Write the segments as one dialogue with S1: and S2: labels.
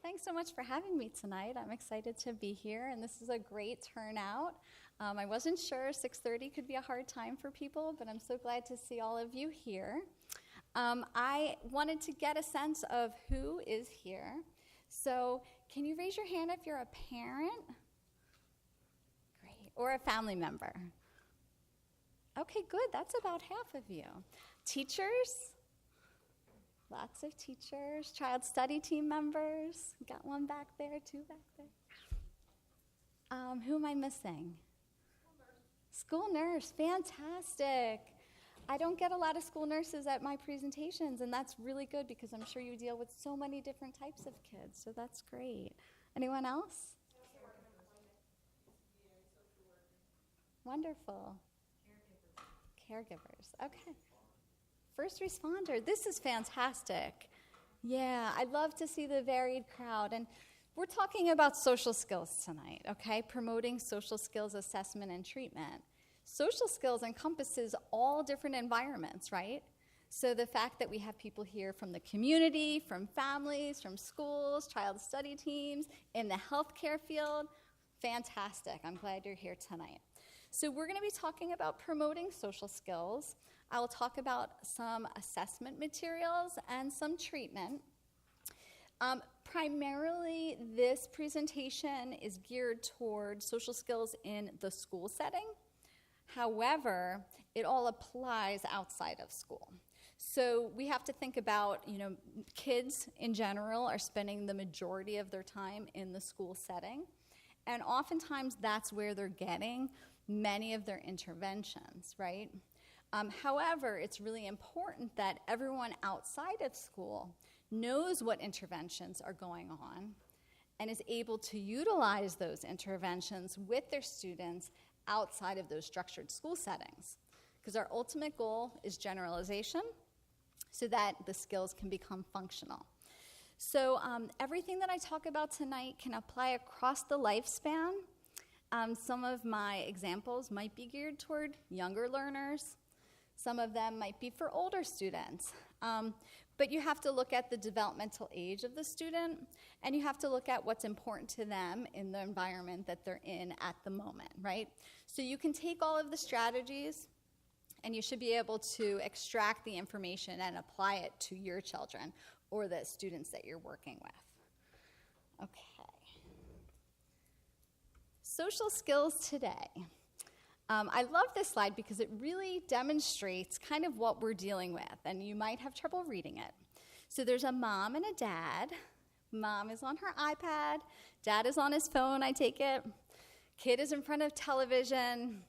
S1: Thanks so much for having me tonight. I'm excited to be here, and this is a great turnout. I wasn't sure 6:30 could be a hard time for people, but I'm so glad to see all of you here. I wanted to get a sense of who is here. So can you raise your hand if you're a parent? Great. Or a family member? Okay, good. That's about half of you. Teachers? Lots of teachers. Child study team members? Got one back there, two back there. Who am I missing? School nurse. Fantastic. I don't get a lot of school nurses at my presentations, and that's really good because I'm sure you deal with so many different types of kids, so that's great. Anyone else? Wonderful. Caregivers. Okay. First responder. This is fantastic. Yeah, I love to see the varied crowd. And we're talking about social skills tonight, okay? Promoting social skills assessment and treatment. Social skills encompasses all different environments, right? So the fact that we have people here from the community, from families, from schools, child study teams, in the healthcare field, fantastic. I'm glad you're here tonight. So we're going to be talking about promoting social skills. I will talk about some assessment materials and some treatment. Primarily, this presentation is geared toward social skills in the school setting. However, it all applies outside of school. So we have to think about, kids in general are spending the majority of their time in the school setting. And oftentimes, that's where they're getting many of their interventions, right? However, it's really important that everyone outside of school knows what interventions are going on and is able to utilize those interventions with their students outside of those structured school settings. Because our ultimate goal is generalization so that the skills can become functional. So everything that I talk about tonight can apply across the lifespan. Some of my examples might be geared toward younger learners. Some of them might be for older students. But you have to look at the developmental age of the student, and you have to look at what's important to them in the environment that they're in at the moment, right? So you can take all of the strategies, and you should be able to extract the information and apply it to your children or the students that you're working with. Okay. Social skills today. I love this slide because it really demonstrates kind of what we're dealing with, and you might have trouble reading it. So there's a mom and a dad. Mom is on her iPad. Dad is on his phone, I take it. Kid is in front of television,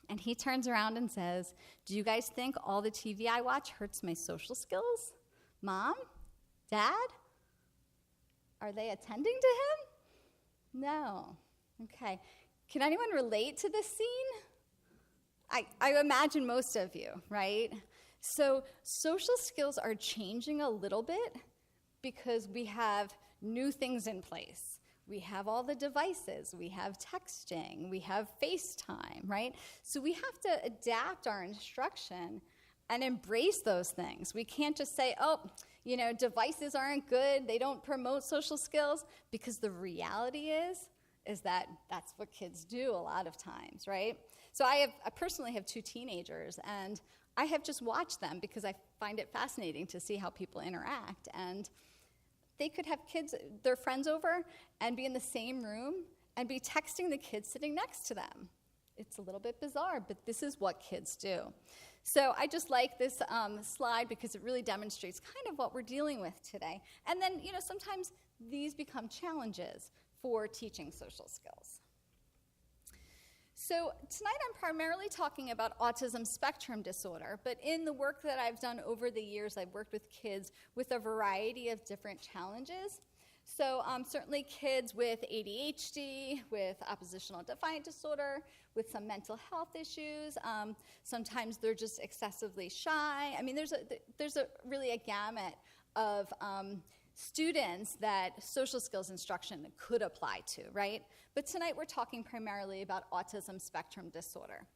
S1: and he turns around and says, "Do you guys think all the TV I watch hurts my social skills? Mom? Dad? Are they attending to him?" No. Okay. Can anyone relate to this scene? I imagine most of you, right? So social skills are changing a little bit because we have new things in place. We have all the devices. We have texting. We have FaceTime, right? So we have to adapt our instruction and embrace those things. We can't just say, devices aren't good. They don't promote social skills, because the reality is that that's what kids do a lot of times, right? So I personally have 2 teenagers, and I have just watched them because I find it fascinating to see how people interact. And they could have their friends over, and be in the same room and be texting the kids sitting next to them. It's a little bit bizarre, but this is what kids do. So I just like this slide because it really demonstrates kind of what we're dealing with today. And then, sometimes these become challenges for teaching social skills. So tonight I'm primarily talking about autism spectrum disorder, but in the work that I've done over the years, I've worked with kids with a variety of different challenges. So certainly kids with ADHD, with oppositional defiant disorder, with some mental health issues. Sometimes they're just excessively shy. I mean, there's really a gamut of students that social skills instruction could apply to, right? But tonight we're talking primarily about autism spectrum disorder.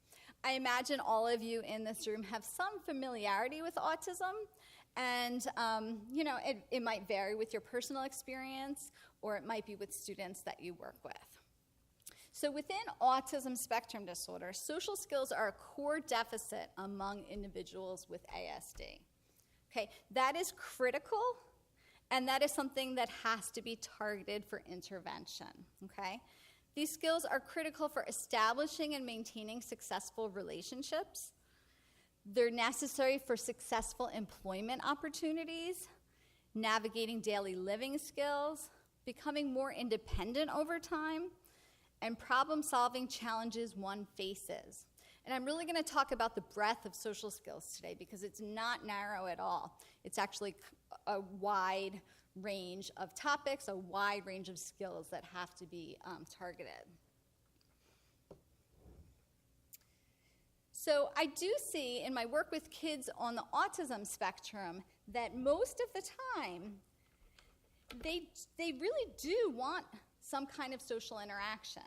S1: I imagine all of you in this room have some familiarity with autism, And, it might vary with your personal experience, or it might be with students that you work with. So within autism spectrum disorder, social skills are a core deficit among individuals with ASD. Okay, that is critical, and that is something that has to be targeted for intervention, okay? These skills are critical for establishing and maintaining successful relationships. They're necessary for successful employment opportunities, navigating daily living skills, becoming more independent over time, and problem-solving challenges one faces. And I'm really going to talk about the breadth of social skills today because it's not narrow at all. It's actually a wide range of topics, a wide range of skills that have to be targeted. So I do see in my work with kids on the autism spectrum that most of the time they really do want some kind of social interaction.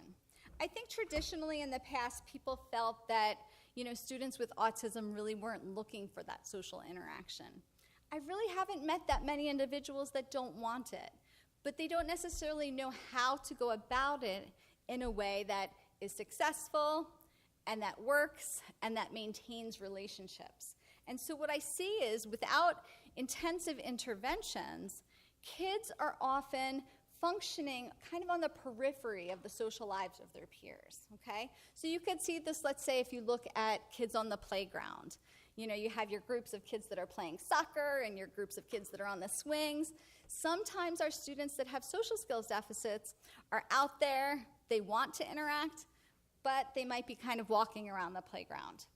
S1: I think traditionally in the past people felt that students with autism really weren't looking for that social interaction. I really haven't met that many individuals that don't want it, but they don't necessarily know how to go about it in a way that is successful and that works and that maintains relationships. And so what I see is without intensive interventions, kids are often functioning kind of on the periphery of the social lives of their peers, okay? So you could see this, let's say, if you look at kids on the playground. You have your groups of kids that are playing soccer and your groups of kids that are on the swings. Sometimes our students that have social skills deficits are out there, they want to interact, but they might be kind of walking around the playground,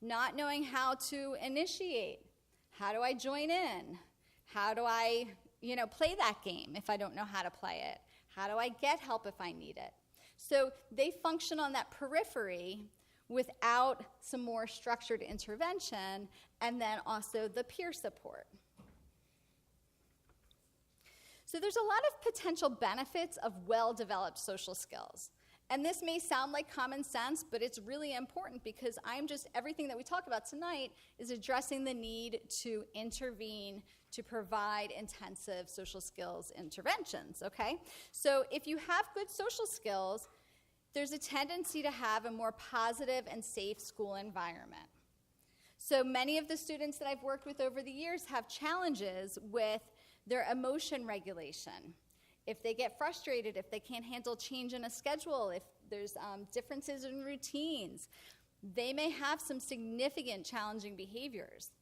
S1: not knowing how to initiate. How do I join in? How do I play that game if I don't know how to play it? How do I get help if I need it? So they function on that periphery without some more structured intervention, and then also the peer support. So there's a lot of potential benefits of well-developed social skills. And this may sound like common sense, but it's really important because everything that we talk about tonight is addressing the need to intervene to provide intensive social skills interventions, okay? So if you have good social skills, there's a tendency to have a more positive and safe school environment. So many of the students that I've worked with over the years have challenges with their emotion regulation. If they get frustrated, if they can't handle change in a schedule, if there's differences in routines, they may have some significant challenging behaviors.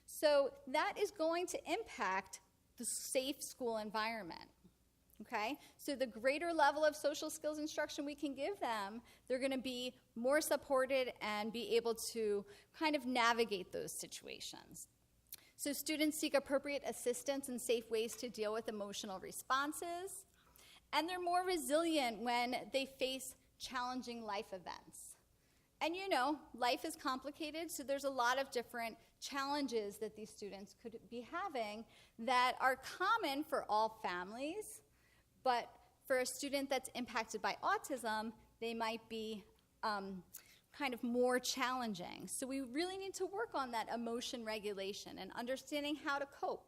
S1: So that is going to impact the safe school environment, okay? So the greater level of social skills instruction we can give them, they're going to be more supported and be able to kind of navigate those situations. So students seek appropriate assistance and safe ways to deal with emotional responses, and they're more resilient when they face challenging life events. And life is complicated, so there's a lot of different challenges that these students could be having that are common for all families, but for a student that's impacted by autism, they might be kind of more challenging. So we really need to work on that emotion regulation and understanding how to cope.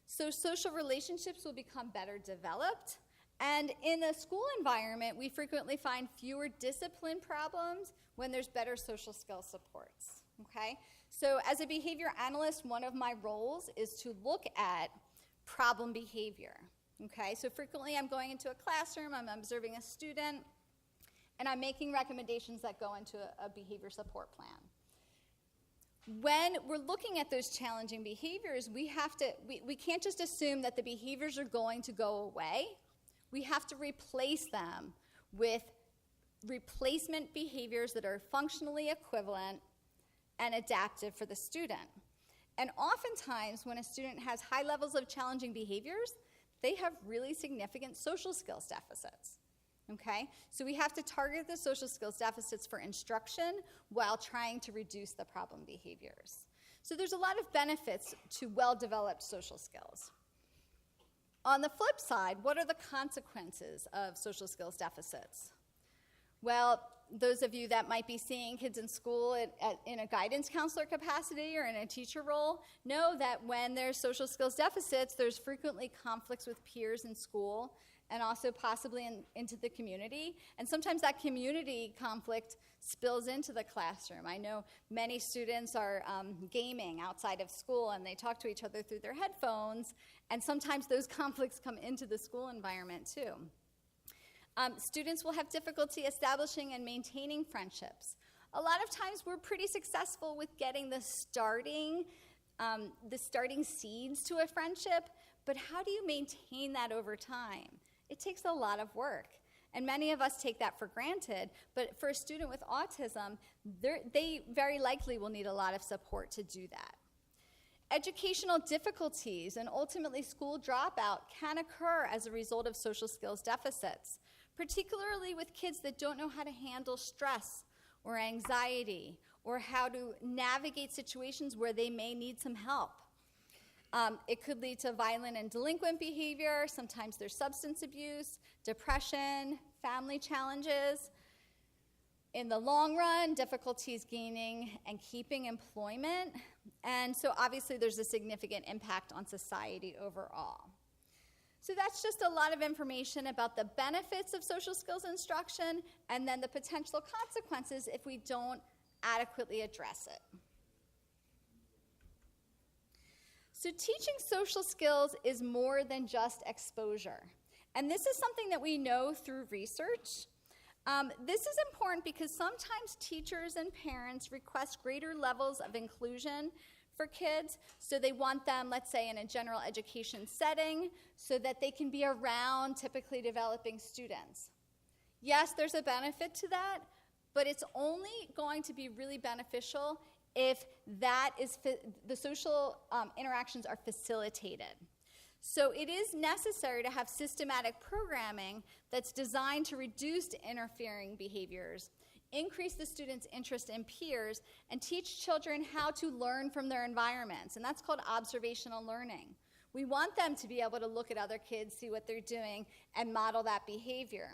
S1: So social relationships will become better developed. And in a school environment, we frequently find fewer discipline problems when there's better social skill supports, okay? So as a behavior analyst, one of my roles is to look at problem behavior, okay? So frequently I'm going into a classroom, I'm observing a student, and I'm making recommendations that go into a behavior support plan. When we're looking at those challenging behaviors, we can't just assume that the behaviors are going to go away. We have to replace them with replacement behaviors that are functionally equivalent and adaptive for the student. And oftentimes, when a student has high levels of challenging behaviors, they have really significant social skills deficits. Okay? So we have to target the social skills deficits for instruction while trying to reduce the problem behaviors. So there's a lot of benefits to well-developed social skills. On the flip side, what are the consequences of social skills deficits? Well, those of you that might be seeing kids in school in a guidance counselor capacity or in a teacher role know that when there's social skills deficits, there's frequently conflicts with peers in school and also possibly into the community. And sometimes that community conflict spills into the classroom. I know many students are gaming outside of school, and they talk to each other through their headphones, and sometimes those conflicts come into the school environment too. Students will have difficulty establishing and maintaining friendships. A lot of times we're pretty successful with getting the starting seeds to a friendship, but how do you maintain that over time? It takes a lot of work. And many of us take that for granted, but for a student with autism, they very likely will need a lot of support to do that. Educational difficulties and ultimately school dropout can occur as a result of social skills deficits, particularly with kids that don't know how to handle stress or anxiety or how to navigate situations where they may need some help. It could lead to violent and delinquent behavior. Sometimes there's substance abuse, depression, family challenges. In the long run, difficulties gaining and keeping employment. And so obviously there's a significant impact on society overall. So that's just a lot of information about the benefits of social skills instruction and then the potential consequences if we don't adequately address it. So teaching social skills is more than just exposure. And this is something that we know through research. This is important because sometimes teachers and parents request greater levels of inclusion for kids. So they want them, let's say, in a general education setting so that they can be around typically developing students. Yes, there's a benefit to that, but it's only going to be really beneficial if the social interactions are facilitated. So it is necessary to have systematic programming that's designed to reduce interfering behaviors, increase the students' interest in peers, and teach children how to learn from their environments. And that's called observational learning. We want them to be able to look at other kids, see what they're doing, and model that behavior.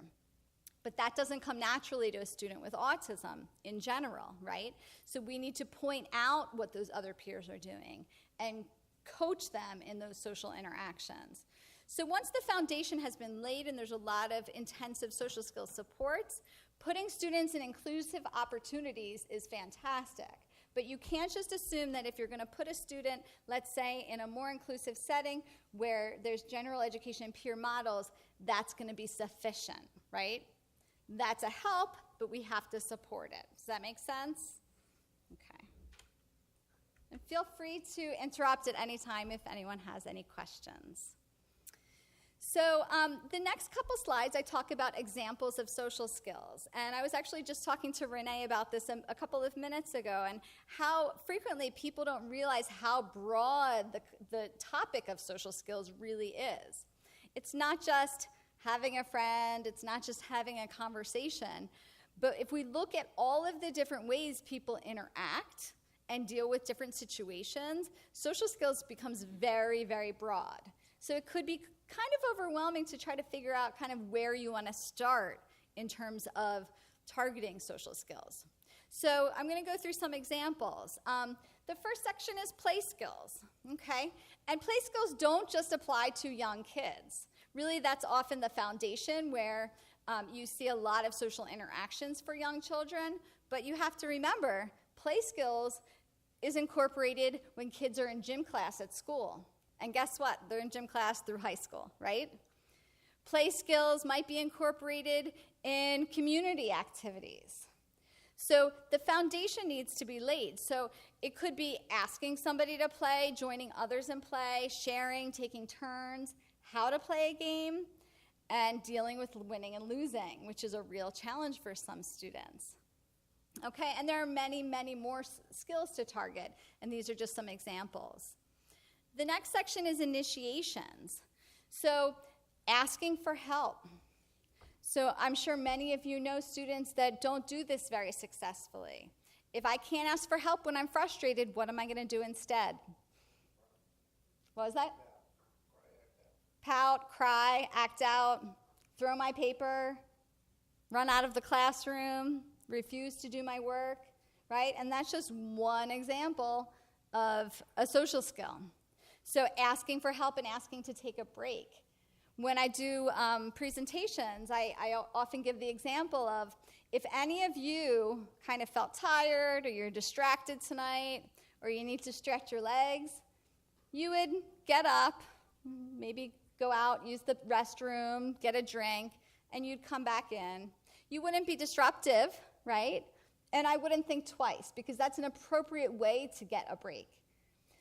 S1: But that doesn't come naturally to a student with autism in general, right? So we need to point out what those other peers are doing and coach them in those social interactions. So once the foundation has been laid and there's a lot of intensive social skills supports, putting students in inclusive opportunities is fantastic. But you can't just assume that if you're going to put a student, let's say, in a more inclusive setting where there's general education peer models, that's going to be sufficient, right? That's a help, but we have to support it. Does that make sense? Okay. And feel free to interrupt at any time if anyone has any questions. So the next couple slides, I talk about examples of social skills. And I was actually just talking to Renee about this a couple of minutes ago and how frequently people don't realize how broad the topic of social skills really is. It's not just having a friend, it's not just having a conversation, but if we look at all of the different ways people interact and deal with different situations, social skills becomes very, very broad. So it could be kind of overwhelming to try to figure out kind of where you want to start in terms of targeting social skills. So I'm going to go through some examples. The first section is play skills, okay? And play skills don't just apply to young kids. Really, that's often the foundation where you see a lot of social interactions for young children, but you have to remember, play skills is incorporated when kids are in gym class at school. And guess what? They're in gym class through high school, right? Play skills might be incorporated in community activities. So the foundation needs to be laid. So it could be asking somebody to play, joining others in play, sharing, taking turns, how to play a game, and dealing with winning and losing, which is a real challenge for some students. Okay, and there are many, many more skills to target, and these are just some examples. The next section is initiations. So asking for help. So I'm sure many of you know students that don't do this very successfully. If I can't ask for help when I'm frustrated, what am I going to do instead? What was that? Pout, cry, act out, throw my paper, run out of the classroom, refuse to do my work, right? And that's just one example of a social skill. So asking for help and asking to take a break. When I do presentations, I often give the example of, if any of you kind of felt tired, or you're distracted tonight, or you need to stretch your legs, you would get up, maybe go out, use the restroom, get a drink, and you'd come back in. You wouldn't be disruptive, right? And I wouldn't think twice, because that's an appropriate way to get a break.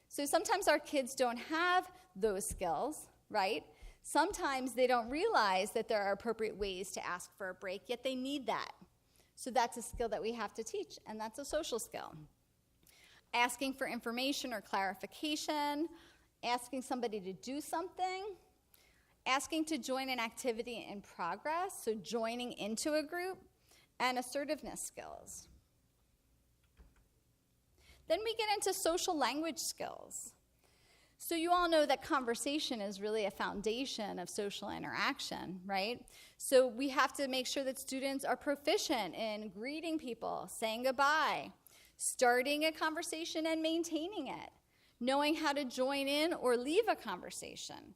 S1: So sometimes our kids don't have those skills, right? Sometimes they don't realize that there are appropriate ways to ask for a break, yet they need that. So that's a skill that we have to teach, and that's a social skill. Asking for information or clarification, asking somebody to do something, asking to join an activity in progress, so joining into a group, and assertiveness skills. Then we get into social language skills. So you all know that conversation is really a foundation of social interaction, right? So we have to make sure that students are proficient in greeting people, saying goodbye, starting a conversation and maintaining it, knowing how to join in or leave a conversation,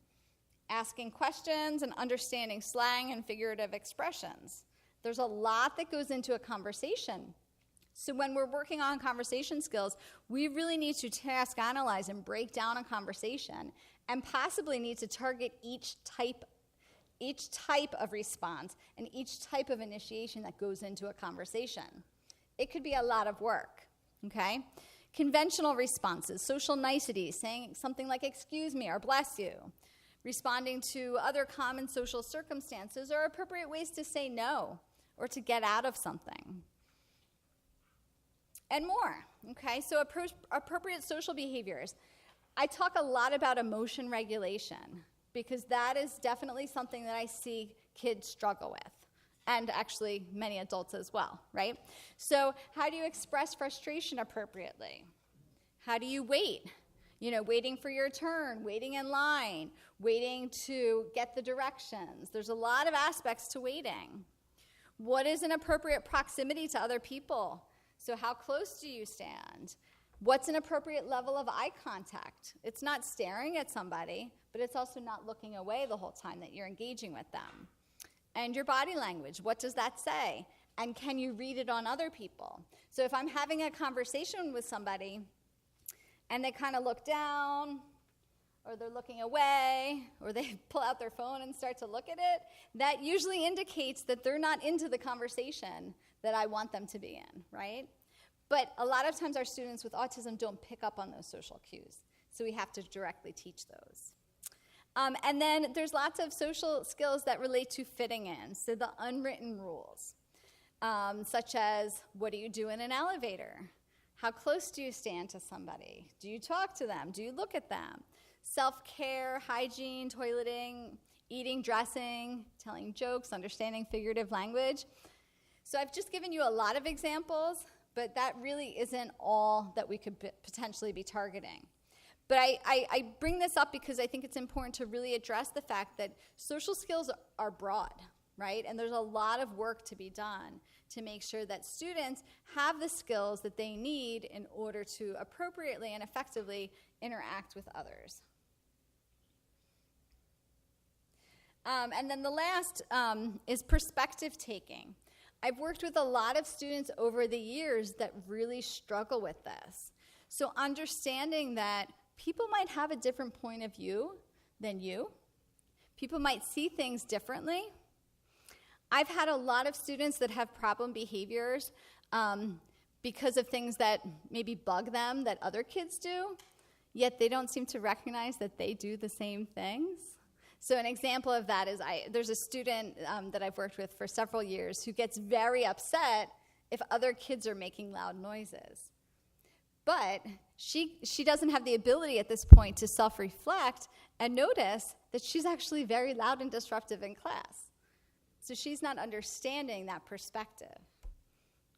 S1: asking questions and understanding slang and figurative expressions. There's a lot that goes into a conversation. So when we're working on conversation skills, we really need to task analyze and break down a conversation, and possibly need to target each type of response and each type of initiation that goes into a conversation. It could be a lot of work, okay? Conventional responses, social niceties, saying something like excuse me or bless you, responding to other common social circumstances, are appropriate ways to say no or to get out of something. And more, okay? So appropriate social behaviors. I talk a lot about emotion regulation, because that is definitely something that I see kids struggle with, and actually many adults as well, right? So how do you express frustration appropriately? How do you wait? You know, waiting for your turn, waiting in line, waiting to get the directions. There's a lot of aspects to waiting. What is an appropriate proximity to other people? So how close do you stand? What's an appropriate level of eye contact? It's not staring at somebody, but it's also not looking away the whole time that you're engaging with them. And your body language, what does that say? And can you read it on other people? So if I'm having a conversation with somebody and they kind of look down, or they're looking away, or they pull out their phone and start to look at it, that usually indicates that they're not into the conversation that I want them to be in, right? But a lot of times our students with autism don't pick up on those social cues, so we have to directly teach those. And then there's lots of social skills that relate to fitting in, so the unwritten rules, such as, what do you do in an elevator? How close do you stand to somebody? Do you talk to them? Do you look at them? Self-care, hygiene, toileting, eating, dressing, telling jokes, understanding figurative language. So I've just given you a lot of examples, but that really isn't all that we could potentially be targeting. But I bring this up because I think it's important to really address the fact that social skills are broad, right? And there's a lot of work to be done to make sure that students have the skills that they need in order to appropriately and effectively interact with others. And then the last is perspective taking. I've worked with a lot of students over the years that really struggle with this. So understanding that people might have a different point of view than you. People might see things differently. I've had a lot of students that have problem behaviors because of things that maybe bug them that other kids do, yet they don't seem to recognize that they do the same things. So an example of that is there's a student that I've worked with for several years who gets very upset if other kids are making loud noises. But she doesn't have the ability at this point to self-reflect and notice that she's actually very loud and disruptive in class. So she's not understanding that perspective.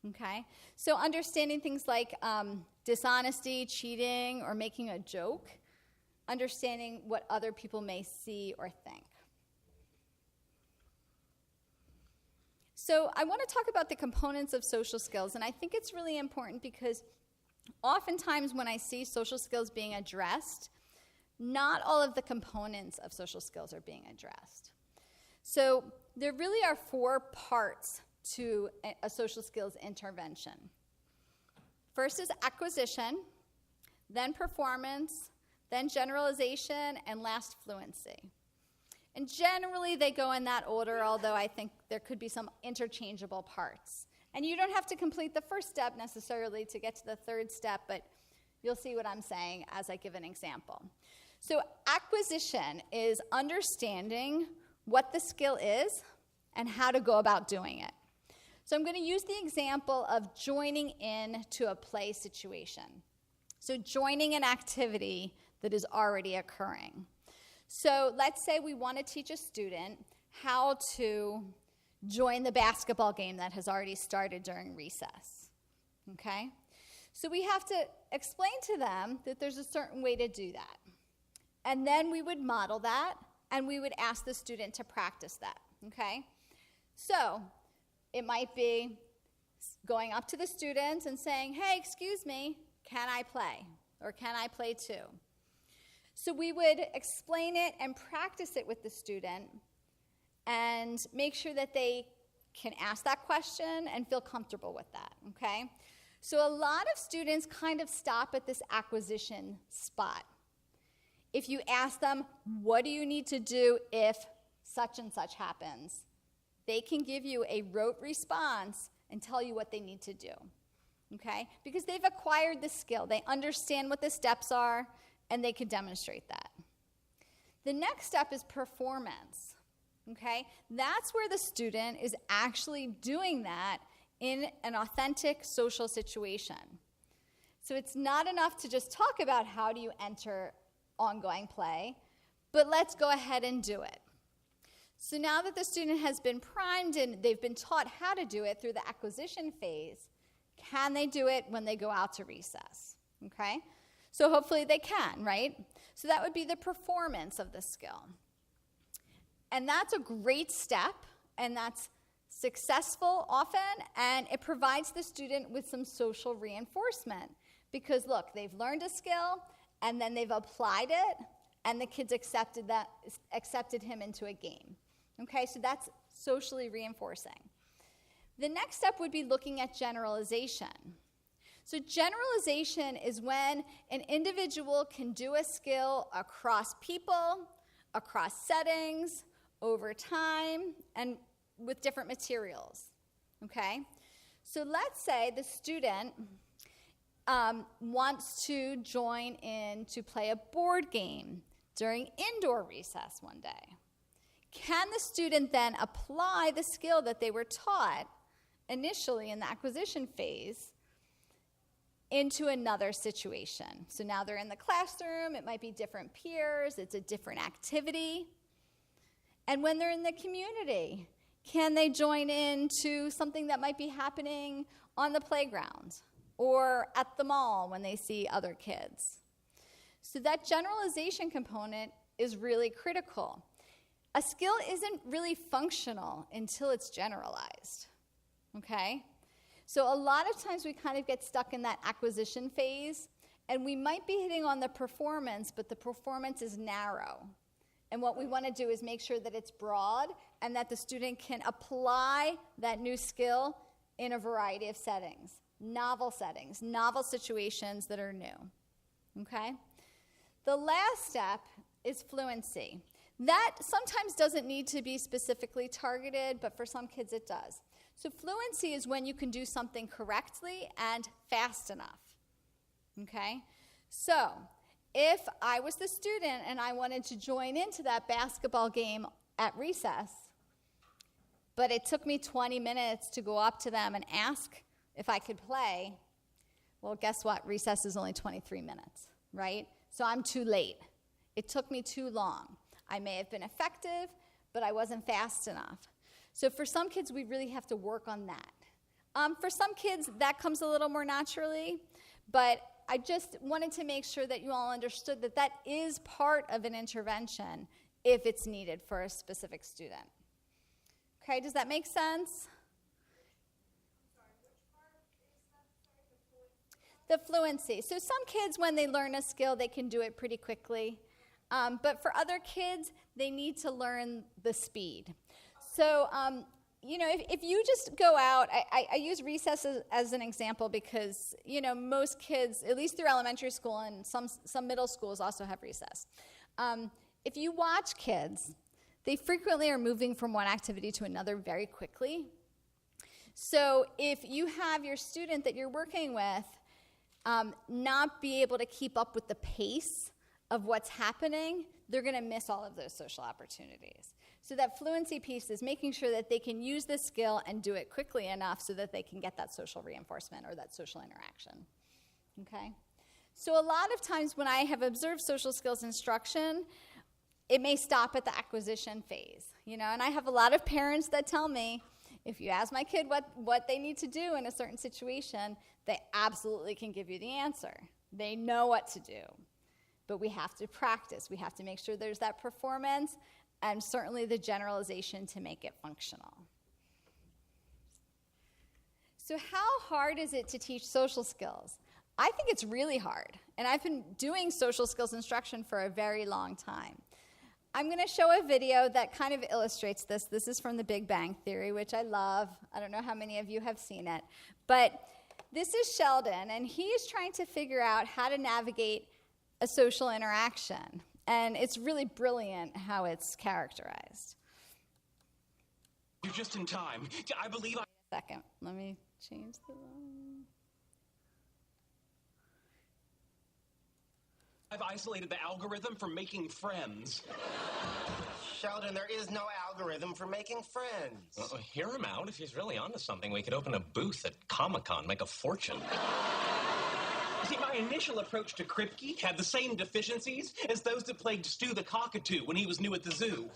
S1: Okay? So understanding things like dishonesty, cheating, or making a joke, understanding what other people may see or think. So I want to talk about the components of social skills, and I think it's really important because oftentimes when I see social skills being addressed, not all of the components of social skills are being addressed. So there really are 4 parts to a social skills intervention. First is acquisition, then performance, then generalization, and last fluency. And generally they go in that order, although I think there could be some interchangeable parts. And you don't have to complete the first step necessarily to get to the third step, but you'll see what I'm saying as I give an example. So acquisition is understanding what the skill is and how to go about doing it. So I'm going to use the example of joining in to a play situation. So joining an activity that is already occurring. So let's say we want to teach a student how to join the basketball game that has already started during recess. Okay? So we have to explain to them that there's a certain way to do that. And then we would model that, and we would ask the student to practice that. Okay? So it might be going up to the students and saying, hey, excuse me, can I play? Or can I play too? So we would explain it and practice it with the student and make sure that they can ask that question and feel comfortable with that, okay? So a lot of students kind of stop at this acquisition spot. If you ask them, what do you need to do if such and such happens? They can give you a rote response and tell you what they need to do, okay? Because they've acquired the skill. They understand what the steps are, and they can demonstrate that. The next step is performance, okay? That's where the student is actually doing that in an authentic social situation. So it's not enough to just talk about how do you enter ongoing play, but let's go ahead and do it. So now that the student has been primed and they've been taught how to do it through the acquisition phase, can they do it when they go out to recess, okay? So hopefully they can, right? So that would be the performance of the skill. And that's a great step, and that's successful often, and it provides the student with some social reinforcement. Because look, they've learned a skill, and then they've applied it, and the kids accepted him into a game. Okay, so that's socially reinforcing. The next step would be looking at generalization. So generalization is when an individual can do a skill across people, across settings, over time, and with different materials, okay? So let's say the student wants to join in to play a board game during indoor recess one day. Can the student then apply the skill that they were taught initially in the acquisition phase into another situation? So now they're in the classroom, it might be different peers, it's a different activity. And when they're in the community, can they join in to something that might be happening on the playground or at the mall when they see other kids? So that generalization component is really critical. A skill isn't really functional until it's generalized, okay? So a lot of times we kind of get stuck in that acquisition phase, and we might be hitting on the performance, but the performance is narrow. And what we want to do is make sure that it's broad and that the student can apply that new skill in a variety of settings, novel situations that are new, okay? The last step is fluency. That sometimes doesn't need to be specifically targeted, but for some kids it does. So fluency is when you can do something correctly and fast enough, okay? So if I was the student and I wanted to join into that basketball game at recess, but it took me 20 minutes to go up to them and ask if I could play, well, guess what? Recess is only 23 minutes, right? So I'm too late. It took me too long. I may have been effective, but I wasn't fast enough. So for some kids, we really have to work on that. For some kids, that comes a little more naturally, but I just wanted to make sure that you all understood that that is part of an intervention if it's needed for a specific student. Okay, does that make sense? the fluency. So some kids, when they learn a skill, they can do it pretty quickly. But for other kids, they need to learn the speed. So, if you just go out, I use recess as an example because, most kids, at least through elementary school and some middle schools also have recess. If you watch kids, they frequently are moving from one activity to another very quickly. So if you have your student that you're working with not be able to keep up with the pace of what's happening, they're going to miss all of those social opportunities. So that fluency piece is making sure that they can use the skill and do it quickly enough so that they can get that social reinforcement or that social interaction. Okay? So a lot of times when I have observed social skills instruction, it may stop at the acquisition phase. And I have a lot of parents that tell me, if you ask my kid what they need to do in a certain situation, they absolutely can give you the answer. They know what to do. But we have to practice. We have to make sure there's that performance and certainly the generalization to make it functional. So how hard is it to teach social skills? I think it's really hard. And I've been doing social skills instruction for a very long time. I'm going to show a video that kind of illustrates this. This is from The Big Bang Theory, which I love. I don't know how many of you have seen it. But this is Sheldon, and he is trying to figure out how to navigate a social interaction. And it's really brilliant how it's characterized.
S2: You're just in time. I believe I...
S1: Wait a second. Let me change the...
S2: I've isolated the algorithm from making friends.
S3: Sheldon, there is no algorithm for making friends.
S4: Well, hear him out. If he's really onto something, we could open a booth at Comic-Con, make a fortune.
S2: See, my initial approach to Kripke had the same deficiencies as those that plagued Stu the Cockatoo when he was new at the zoo.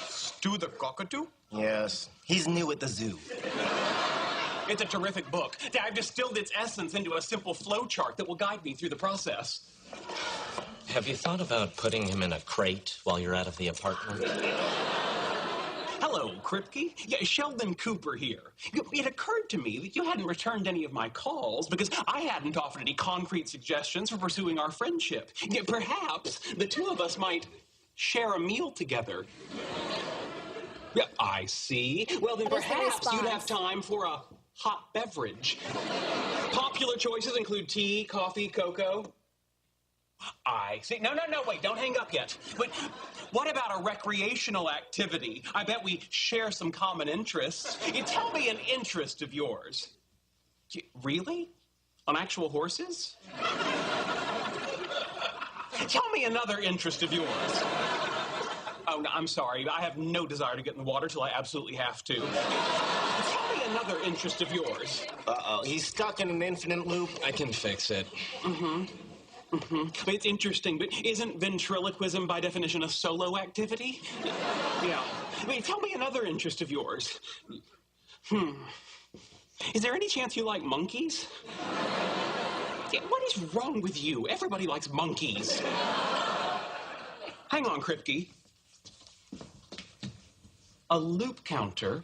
S4: Stu the Cockatoo?
S3: Yes, he's new at the zoo.
S2: It's a terrific book. I've distilled its essence into a simple flowchart that will guide me through the process.
S4: Have you thought about putting him in a crate while you're out of the apartment?
S2: Hello, Kripke. Yeah, Sheldon Cooper here. It occurred to me that you hadn't returned any of my calls because I hadn't offered any concrete suggestions for pursuing our friendship. Yeah, perhaps the two of us might share a meal together. Yeah, I see. Well, then perhaps you'd have time for a hot beverage. Popular choices include tea, coffee, cocoa. I see. No, wait, don't hang up yet. But what about a recreational activity? I bet we share some common interests. You tell me an interest of yours. Really? On actual horses? Tell me another interest of yours. Oh, no, I'm sorry. I have no desire to get in the water till I absolutely have to. Tell me another interest of yours.
S3: Uh-oh, he's stuck in an infinite loop.
S4: I can fix it.
S2: It's interesting, but isn't ventriloquism by definition a solo activity? Yeah. Tell me another interest of yours. Is there any chance you like monkeys? Yeah, what is wrong with you? Everybody likes monkeys. Hang on, Kripke. A loop counter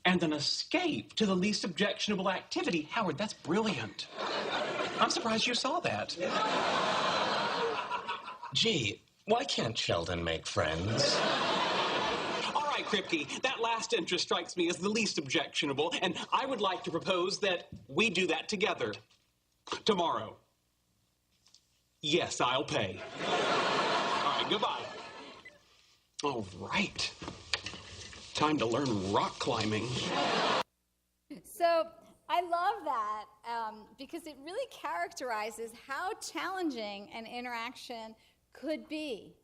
S2: and an escape to the least objectionable activity. Howard, that's brilliant. I'm surprised you saw that.
S4: Gee, why can't Sheldon make friends?
S2: All right, Kripke, that last interest strikes me as the least objectionable, and I would like to propose that we do that together. Tomorrow. Yes, I'll pay. All right, goodbye. All right. Time to learn rock climbing.
S1: So I love that because it really characterizes how challenging an interaction could be.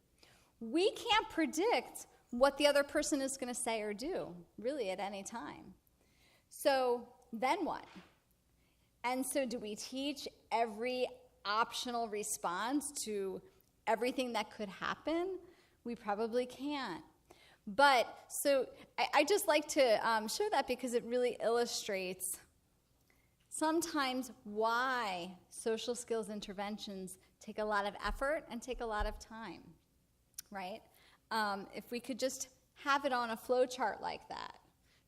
S1: We can't predict what the other person is going to say or do, really, at any time. So then what? And so do we teach every optional response to everything that could happen? We probably can't. But so I just like to show that because it really illustrates sometimes why social skills interventions take a lot of effort and take a lot of time, right? If we could just have it on a flow chart like that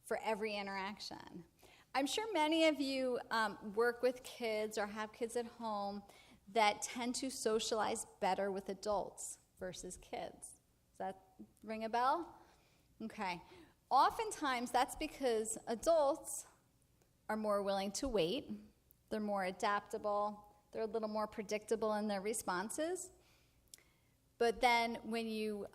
S1: for every interaction. I'm sure many of you work with kids or have kids at home that tend to socialize better with adults versus kids. Does that ring a bell? Okay. Oftentimes, that's because adults are more willing to wait. They're more adaptable. They're a little more predictable in their responses. But then when you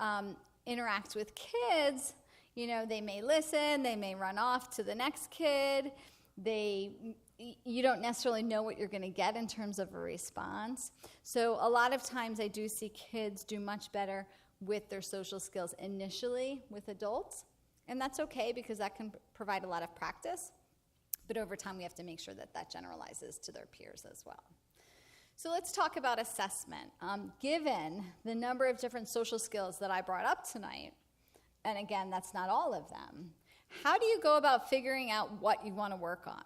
S1: interact with kids, you know, they may listen, they may run off to the next kid. You don't necessarily know what you're going to get in terms of a response. So a lot of times I do see kids do much better with their social skills initially with adults. And that's okay because that can provide a lot of practice. But over time, we have to make sure that that generalizes to their peers as well. So let's talk about assessment. Given the number of different social skills that I brought up tonight, and again, that's not all of them, how do you go about figuring out what you want to work on?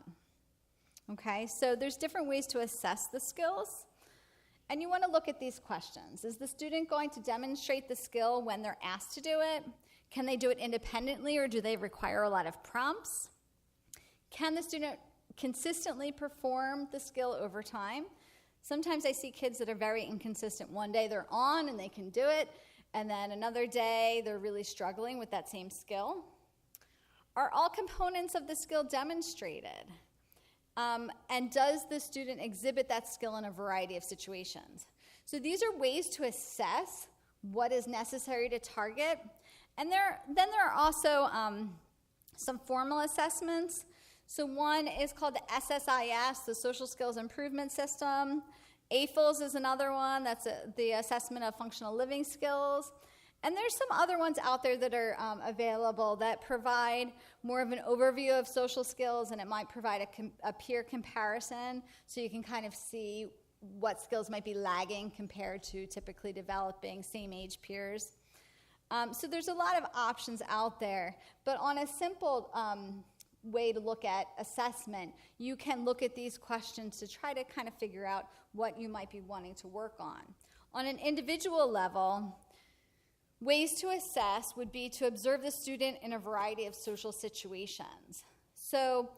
S1: Okay, so there's different ways to assess the skills. And you want to look at these questions. Is the student going to demonstrate the skill when they're asked to do it? Can they do it independently, or do they require a lot of prompts? Can the student consistently perform the skill over time? Sometimes I see kids that are very inconsistent. One day they're on and they can do it, and then another day they're really struggling with that same skill. Are all components of the skill demonstrated? And does the student exhibit that skill in a variety of situations? So these are ways to assess what is necessary to target. And then there are also some formal assessments. So one is called the SSIS, the Social Skills Improvement System. AFLS is another one. That's the Assessment of Functional Living Skills. And there's some other ones out there that are available that provide more of an overview of social skills, and it might provide a peer comparison so you can kind of see what skills might be lagging compared to typically developing same-age peers. So there's a lot of options out there, but on a simple way to look at assessment, you can look at these questions to try to kind of figure out what you might be wanting to work on. On an individual level, ways to assess would be to observe the student in a variety of social situations. So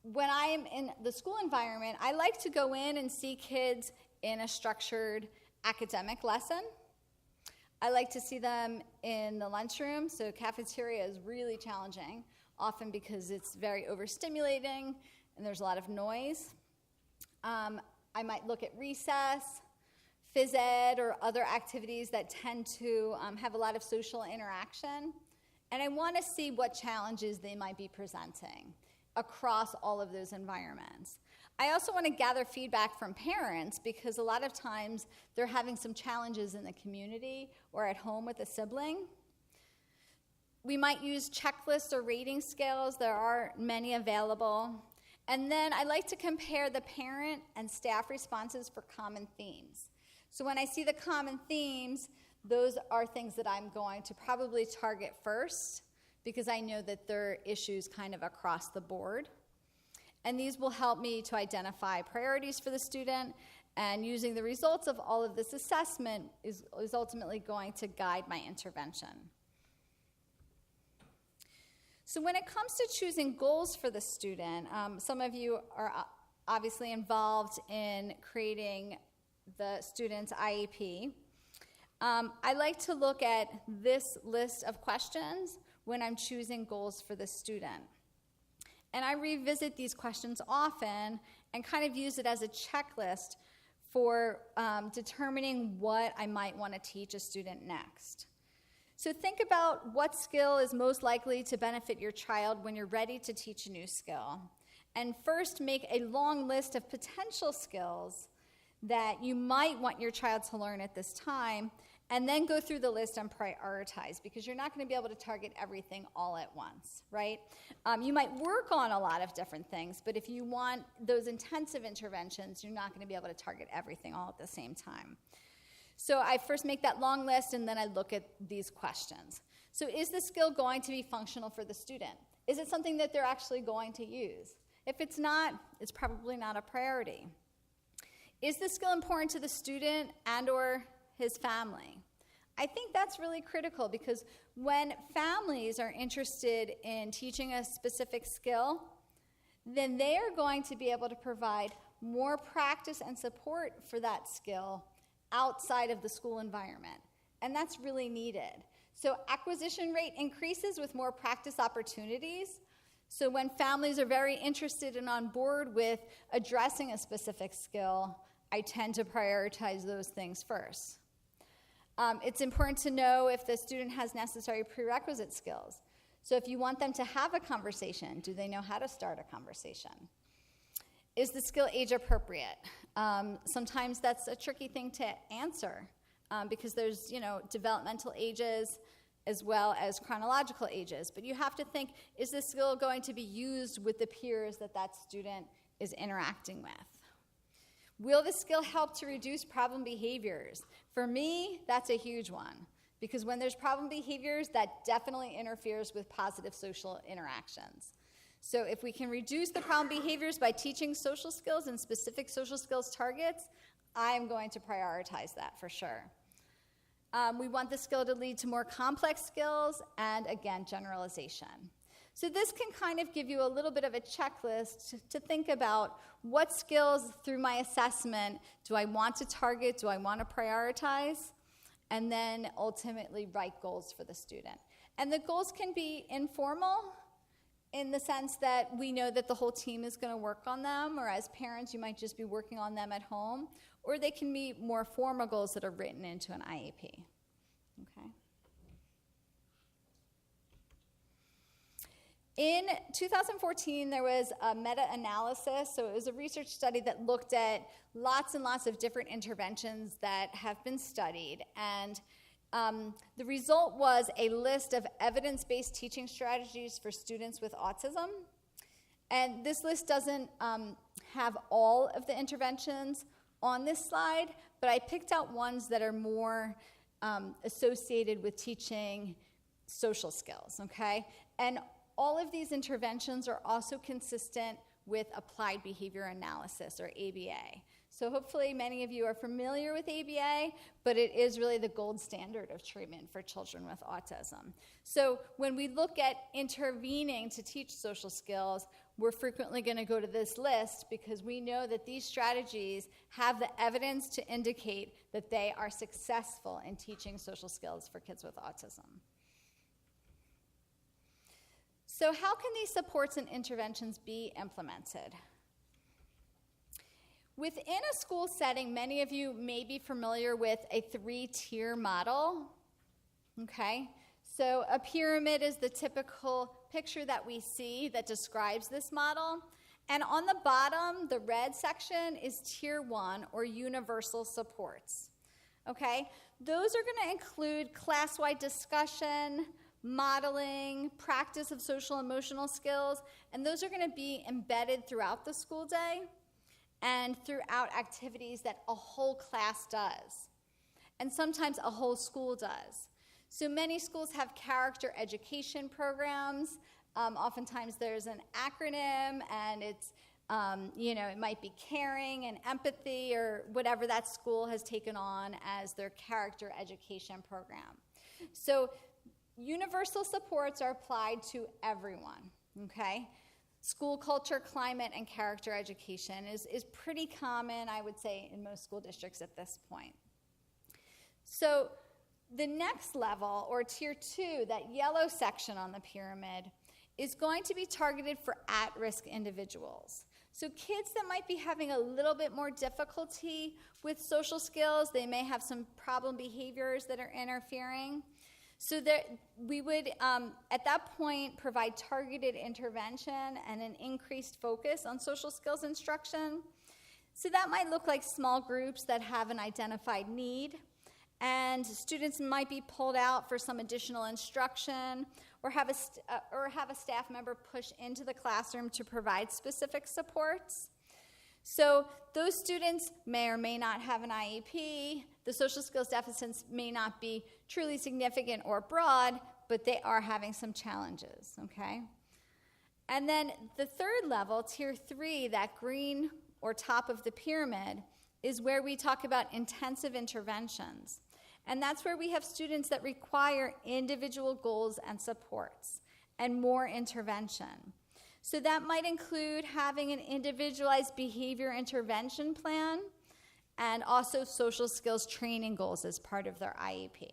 S1: when I'm in the school environment, I like to go in and see kids in a structured academic lesson. I like to see them in the lunchroom. So cafeteria is really challenging, often because it's very overstimulating and there's a lot of noise. I might look at recess, phys ed, or other activities that tend to have a lot of social interaction. And I want to see what challenges they might be presenting across all of those environments. I also want to gather feedback from parents because a lot of times they're having some challenges in the community or at home with a sibling. We might use checklists or rating scales. There are many available. And then I like to compare the parent and staff responses for common themes. So when I see the common themes, those are things that I'm going to probably target first because I know that there are issues kind of across the board. And these will help me to identify priorities for the student, and using the results of all of this assessment is ultimately going to guide my intervention. So when it comes to choosing goals for the student, some of you are obviously involved in creating the student's IEP. I like to look at this list of questions when I'm choosing goals for the student. And I revisit these questions often and kind of use it as a checklist for determining what I might want to teach a student next. So think about what skill is most likely to benefit your child when you're ready to teach a new skill. And first make a long list of potential skills that you might want your child to learn at this time, and then go through the list and prioritize, because you're not going to be able to target everything all at once, right? You might work on a lot of different things, but if you want those intensive interventions, you're not going to be able to target everything all at the same time. So I first make that long list, and then I look at these questions. So is the skill going to be functional for the student? Is it something that they're actually going to use? If it's not, it's probably not a priority. Is the skill important to the student and or his family? I think that's really critical, because when families are interested in teaching a specific skill, then they are going to be able to provide more practice and support for that skill outside of the school environment. And that's really needed. So acquisition rate increases with more practice opportunities. So when families are very interested and on board with addressing a specific skill, I tend to prioritize those things first. It's important to know if the student has necessary prerequisite skills. So if you want them to have a conversation, do they know how to start a conversation? Is the skill age appropriate? Sometimes that's a tricky thing to answer because there's, developmental ages as well as chronological ages. But you have to think, is this skill going to be used with the peers that student is interacting with? Will the skill help to reduce problem behaviors? For me, that's a huge one, because when there's problem behaviors, that definitely interferes with positive social interactions. So if we can reduce the problem behaviors by teaching social skills and specific social skills targets, I'm going to prioritize that for sure. We want the skill to lead to more complex skills and, again, generalization. So this can kind of give you a little bit of a checklist to think about what skills through my assessment do I want to target, do I want to prioritize, and then ultimately write goals for the student. And the goals can be informal in the sense that we know that the whole team is going to work on them, or as parents you might just be working on them at home, or they can be more formal goals that are written into an IEP. Okay. In 2014, there was a meta-analysis, so it was a research study that looked at lots and lots of different interventions that have been studied, and the result was a list of evidence-based teaching strategies for students with autism. And this list doesn't have all of the interventions on this slide, but I picked out ones that are more associated with teaching social skills, okay? And all of these interventions are also consistent with applied behavior analysis, or ABA. So hopefully many of you are familiar with ABA, but it is really the gold standard of treatment for children with autism. So when we look at intervening to teach social skills, we're frequently going to go to this list because we know that these strategies have the evidence to indicate that they are successful in teaching social skills for kids with autism. So how can these supports and interventions be implemented? Within a school setting, many of you may be familiar with a 3-tier model, okay? So a pyramid is the typical picture that we see that describes this model. And on the bottom, the red section is tier 1, or universal supports, okay? Those are going to include class-wide discussion, modeling, practice of social emotional skills, and those are going to be embedded throughout the school day and throughout activities that a whole class does, and sometimes a whole school does. So many schools have character education programs. Oftentimes there's an acronym, and it's, it might be caring and empathy or whatever that school has taken on as their character education program. So universal supports are applied to everyone, okay? School culture, climate, and character education is pretty common, I would say, in most school districts at this point. So the next level, or tier 2, that yellow section on the pyramid, is going to be targeted for at-risk individuals. So kids that might be having a little bit more difficulty with social skills, they may have some problem behaviors that are interfering. So that we would, at that point, provide targeted intervention and an increased focus on social skills instruction. So that might look like small groups that have an identified need, and students might be pulled out for some additional instruction, or have a staff member push into the classroom to provide specific supports. So those students may or may not have an IEP. The social skills deficits may not be truly significant or broad, but they are having some challenges, okay? And then the third level, tier 3, that green or top of the pyramid, is where we talk about intensive interventions. And that's where we have students that require individual goals and supports and more intervention. So that might include having an individualized behavior intervention plan and also social skills training goals as part of their IEP.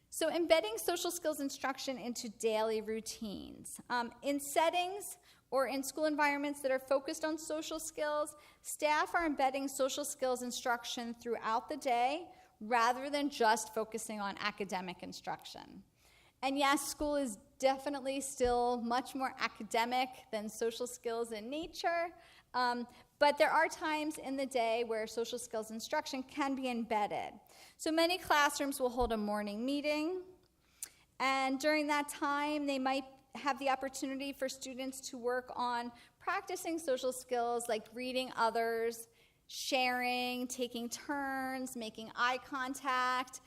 S1: So embedding social skills instruction into daily routines. In settings or in school environments that are focused on social skills, staff are embedding social skills instruction throughout the day rather than just focusing on academic instruction. And yes, school is definitely still much more academic than social skills in nature, but there are times in the day where social skills instruction can be embedded. So many classrooms will hold a morning meeting, and during that time, they might have the opportunity for students to work on practicing social skills like reading others, sharing, taking turns, making eye contact,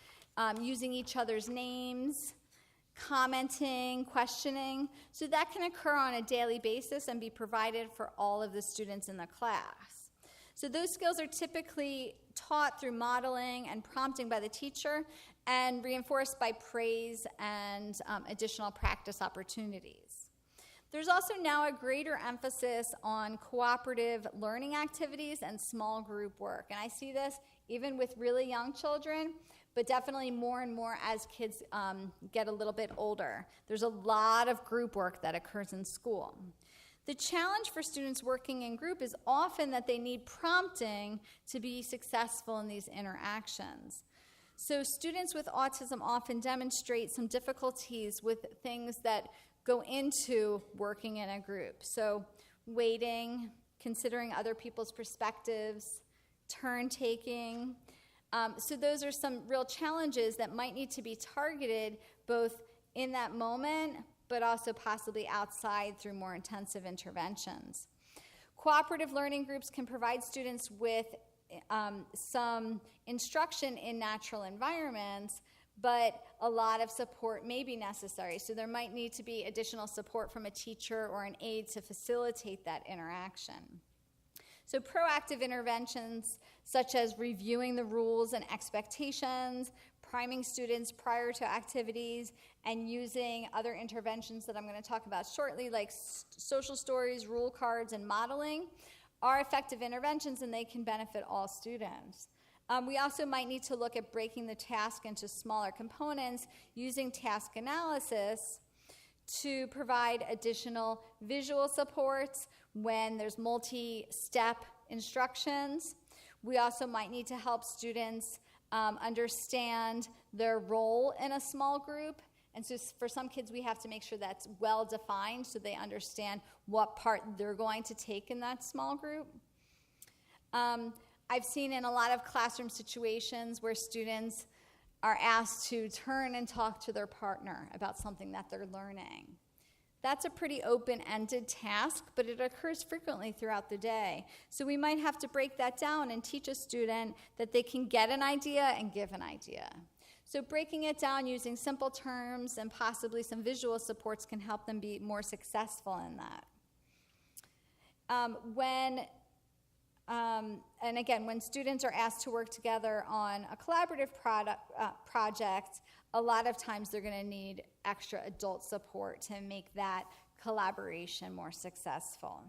S1: using each other's names, commenting, questioning. So that can occur on a daily basis and be provided for all of the students in the class. So those skills are typically taught through modeling and prompting by the teacher and reinforced by praise and additional practice opportunities. There's also now a greater emphasis on cooperative learning activities and small group work. And I see this even with really young children, but definitely more and more as kids get a little bit older. There's a lot of group work that occurs in school. The challenge for students working in group is often that they need prompting to be successful in these interactions. So students with autism often demonstrate some difficulties with things that go into working in a group. So waiting, considering other people's perspectives, turn taking. So those are some real challenges that might need to be targeted both in that moment, but also possibly outside through more intensive interventions. Cooperative learning groups can provide students with some instruction in natural environments, but a lot of support may be necessary. So there might need to be additional support from a teacher or an aide to facilitate that interaction. So proactive interventions such as reviewing the rules and expectations, priming students prior to activities, and using other interventions that I'm going to talk about shortly, like social stories, rule cards, and modeling, are effective interventions, and they can benefit all students. We also might need to look at breaking the task into smaller components using task analysis to provide additional visual supports when there's multi-step instructions. We also might need to help students understand their role in a small group. And so for some kids, we have to make sure that's well defined so they understand what part they're going to take in that small group. I've seen in a lot of classroom situations where students are asked to turn and talk to their partner about something that they're learning. That's a pretty open-ended task, but it occurs frequently throughout the day. So we might have to break that down and teach a student that they can get an idea and give an idea. So breaking it down using simple terms and possibly some visual supports can help them be more successful in that. And again, when students are asked to work together on a collaborative project, a lot of times they're going to need extra adult support to make that collaboration more successful.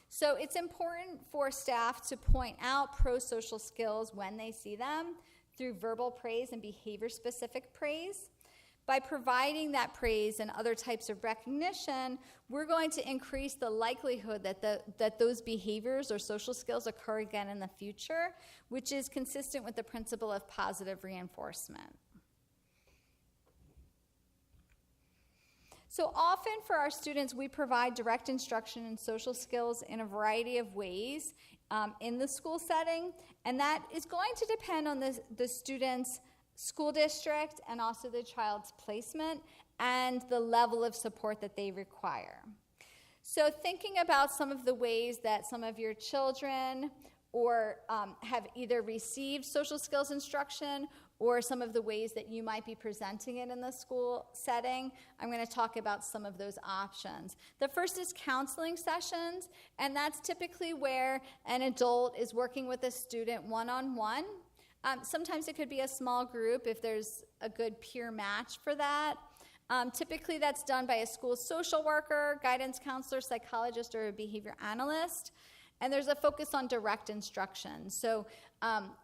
S1: So it's important for staff to point out pro-social skills when they see them through verbal praise and behavior-specific praise. By providing that praise and other types of recognition, we're going to increase the likelihood that those behaviors or social skills occur again in the future, which is consistent with the principle of positive reinforcement. So often for our students, we provide direct instruction in social skills in a variety of ways in the school setting, and that is going to depend on the student's school district and also the child's placement and the level of support that they require. So thinking about some of the ways that some of your children or have either received social skills instruction or some of the ways that you might be presenting it in the school setting, I'm going to talk about some of those options. The first is counseling sessions, and that's typically where an adult is working with a student one-on-one. Sometimes it could be a small group if there's a good peer match for that. Typically that's done by a school social worker, guidance counselor, psychologist, or a behavior analyst. And there's a focus on direct instruction. So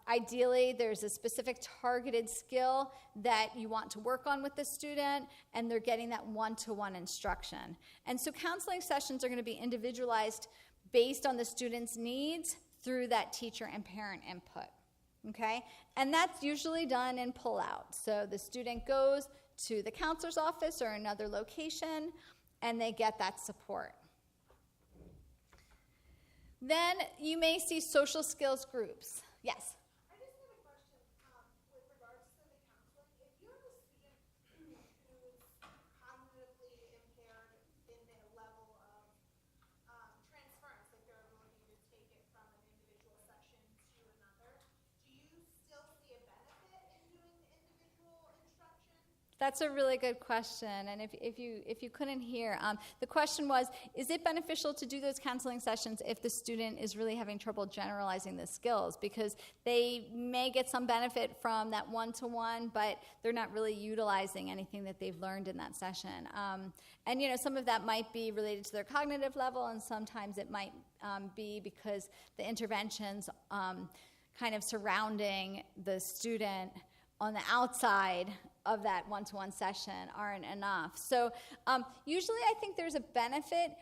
S1: ideally there's a specific targeted skill that you want to work on with the student, and they're getting that one-to-one instruction. And so counseling sessions are going to be individualized based on the student's needs through that teacher and parent input. Okay? And that's usually done in pull-out. So the student goes to the counselor's office or another location, and they get that support. Then you may see social skills groups. Yes?
S5: I just have a question with regards to the counseling. If you have a student who's cognitively impaired in their level of transference, like their ability to take it from an individual section to another, do you still see a benefit in doing the individual instruction?
S1: That's a really good question, and if you couldn't hear, the question was, is it beneficial to do those counseling sessions if the student is really having trouble generalizing the skills? Because they may get some benefit from that one-to-one, but they're not really utilizing anything that they've learned in that session. And some of that might be related to their cognitive level, and sometimes it might be because the interventions kind of surrounding the student on the outside of that one-to-one session aren't enough. So usually I think there's a benefit,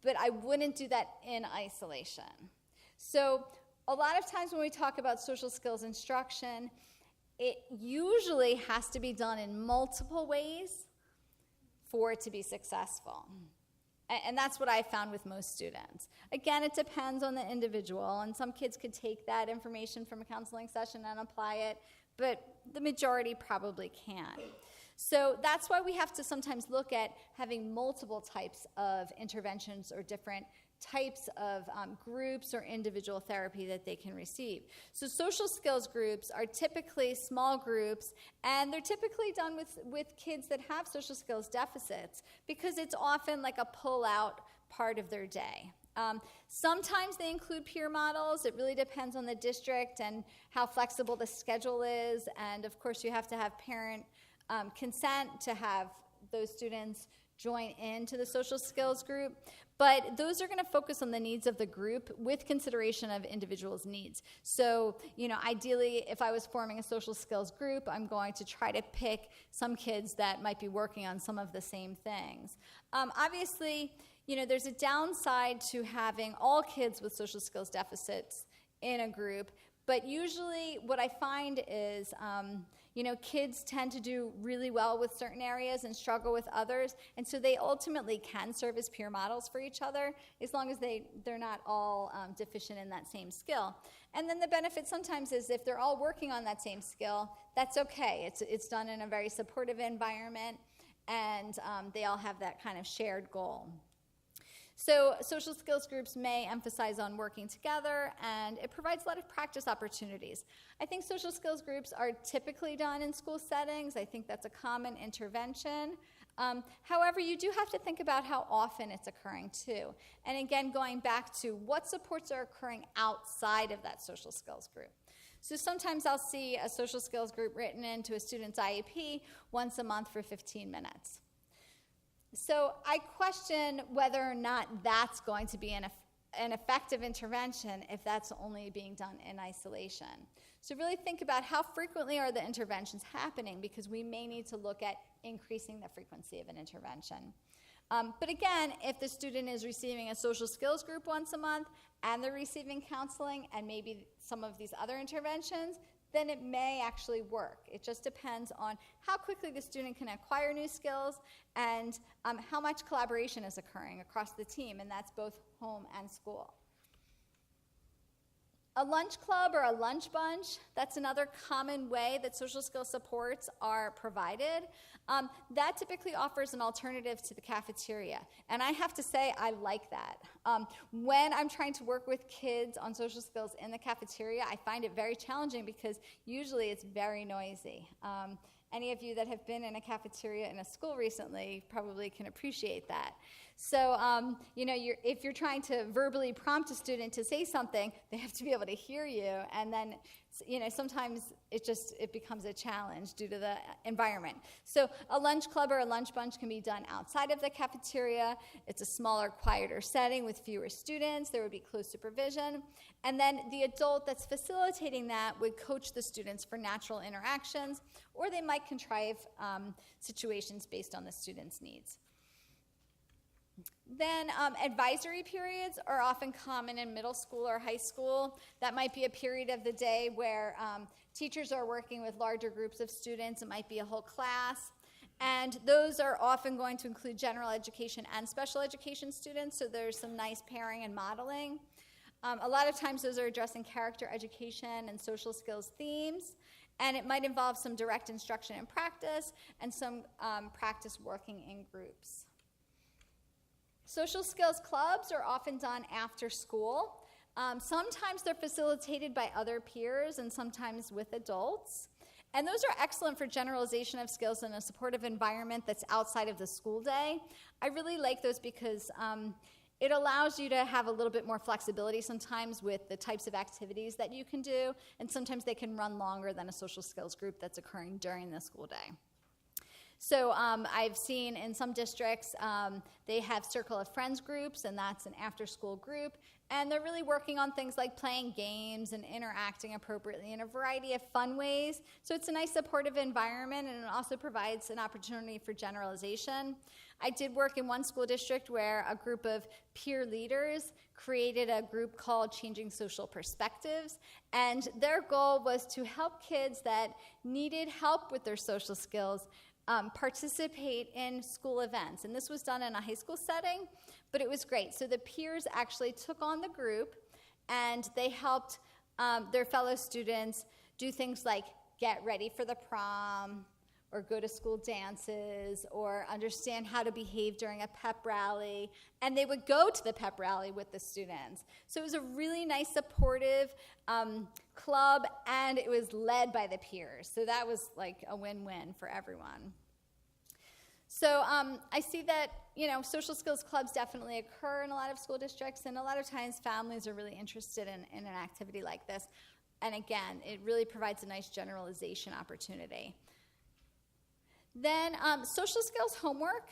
S1: but I wouldn't do that in isolation. So a lot of times when we talk about social skills instruction, it usually has to be done in multiple ways for it to be successful. And that's what I found with most students. Again, it depends on the individual, and some kids could take that information from a counseling session and apply it, but the majority probably can't. So that's why we have to sometimes look at having multiple types of interventions or different types of groups or individual therapy that they can receive. So social skills groups are typically small groups, and they're typically done with kids that have social skills deficits because it's often like a pull-out part of their day. Sometimes they include peer models. It really depends on the district and how flexible the schedule is, and of course you have to have parent consent to have those students join into the social skills group. But those are going to focus on the needs of the group with consideration of individuals' needs. So, ideally, if I was forming a social skills group, I'm going to try to pick some kids that might be working on some of the same things. Obviously, there's a downside to having all kids with social skills deficits in a group, but usually what I find is, kids tend to do really well with certain areas and struggle with others, and so they ultimately can serve as peer models for each other as long as they're not all deficient in that same skill. And then the benefit sometimes is if they're all working on that same skill, that's okay. It's done in a very supportive environment, and they all have that kind of shared goal. So social skills groups may emphasize on working together, and it provides a lot of practice opportunities. I think social skills groups are typically done in school settings. I think that's a common intervention. However, you do have to think about how often it's occurring too. And again, going back to what supports are occurring outside of that social skills group. So sometimes I'll see a social skills group written into a student's IEP once a month for 15 minutes. So I question whether or not that's going to be an effective intervention if that's only being done in isolation. So really think about how frequently are the interventions happening, because we may need to look at increasing the frequency of an intervention. But again, if the student is receiving a social skills group once a month and they're receiving counseling and maybe some of these other interventions, then it may actually work. It just depends on how quickly the student can acquire new skills and how much collaboration is occurring across the team, and that's both home and school. A lunch club or a lunch bunch, that's another common way that social skills supports are provided. That typically offers an alternative to the cafeteria, and I have to say I like that. When I'm trying to work with kids on social skills in the cafeteria, I find it very challenging because usually it's very noisy. Any of you that have been in a cafeteria in a school recently probably can appreciate that. So, if you're trying to verbally prompt a student to say something, they have to be able to hear you, and then sometimes it becomes a challenge due to the environment. So a lunch club or a lunch bunch can be done outside of the cafeteria. It's a smaller, quieter setting with fewer students. There would be close supervision. And then the adult that's facilitating that would coach the students for natural interactions, or they might contrive situations based on the student's needs. Then advisory periods are often common in middle school or high school. That might be a period of the day where teachers are working with larger groups of students. It might be a whole class. And those are often going to include general education and special education students, so there's some nice pairing and modeling. A lot of times those are addressing character education and social skills themes, and it might involve some direct instruction and practice, and some practice working in groups. Social skills clubs are often done after school. Sometimes they're facilitated by other peers and sometimes with adults. And those are excellent for generalization of skills in a supportive environment that's outside of the school day. I really like those because it allows you to have a little bit more flexibility sometimes with the types of activities that you can do, and sometimes they can run longer than a social skills group that's occurring during the school day. So I've seen in some districts, they have Circle of Friends groups, and that's an after-school group, and they're really working on things like playing games and interacting appropriately in a variety of fun ways. So it's a nice supportive environment, and it also provides an opportunity for generalization. I did work in one school district where a group of peer leaders created a group called Changing Social Perspectives, and their goal was to help kids that needed help with their social skills participate in school events. And this was done in a high school setting, but it was great. So the peers actually took on the group, and they helped their fellow students do things like get ready for the prom, or go to school dances, or understand how to behave during a pep rally. And they would go to the pep rally with the students. So it was a really nice, supportive club, and it was led by the peers. So that was like a win-win for everyone. So I see that, social skills clubs definitely occur in a lot of school districts, and a lot of times families are really interested in an activity like this. And again, it really provides a nice generalization opportunity. Then social skills homework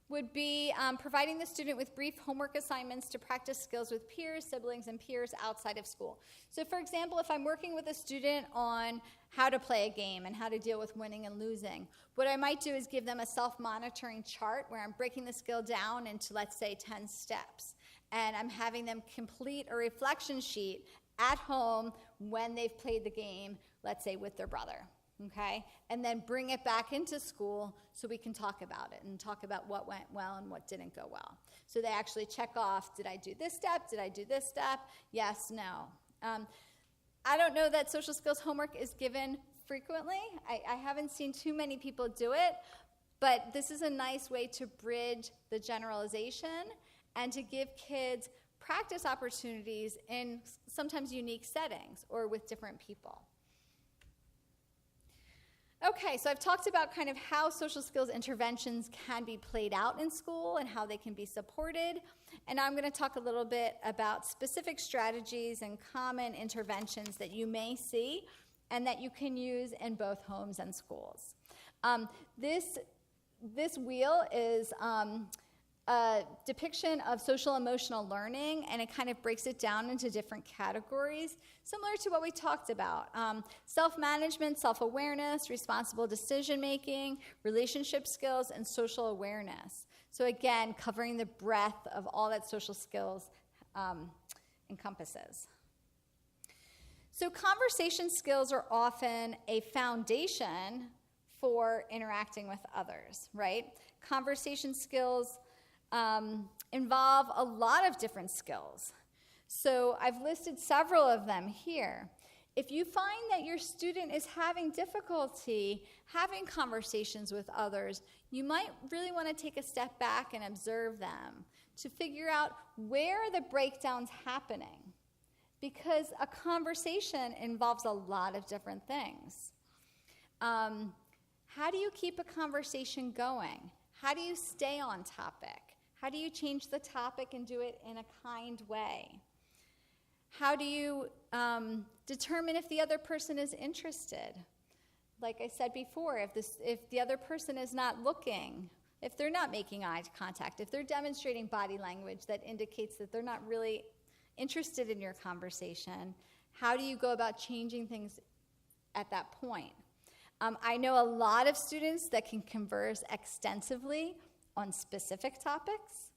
S1: would be providing the student with brief homework assignments to practice skills with peers, siblings, and peers outside of school. So for example, if I'm working with a student on how to play a game and how to deal with winning and losing, what I might do is give them a self-monitoring chart where I'm breaking the skill down into, let's say, 10 steps. And I'm having them complete a reflection sheet at home when they've played the game, let's say, with their brother. Okay, and then bring it back into school so we can talk about it and talk about what went well and what didn't go well. So they actually check off, did I do this step? Did I do this step? Yes, no. I don't know that social skills homework is given frequently. I haven't seen too many people do it, but this is a nice way to bridge the generalization and to give kids practice opportunities in sometimes unique settings or with different people. Okay, so I've talked about kind of how social skills interventions can be played out in school and how they can be supported. And now I'm going to talk a little bit about specific strategies and common interventions that you may see and that you can use in both homes and schools. This wheel is a depiction of social emotional learning, and it kind of breaks it down into different categories, similar to what we talked about. Self-management, self-awareness, responsible decision-making, relationship skills, and social awareness. So again, covering the breadth of all that social skills encompasses. So conversation skills are often a foundation for interacting with others, right? Conversation skills involve a lot of different skills. So I've listed several of them here. If you find that your student is having difficulty having conversations with others, you might really want to take a step back and observe them to figure out where the breakdown's happening. Because a conversation involves a lot of different things. How do you keep a conversation going? How do you stay on topic? How do you change the topic and do it in a kind way? How do you determine if the other person is interested? Like I said before, if the other person is not looking, if they're not making eye contact, if they're demonstrating body language that indicates that they're not really interested in your conversation, how do you go about changing things at that point? I know a lot of students that can converse extensively on specific topics.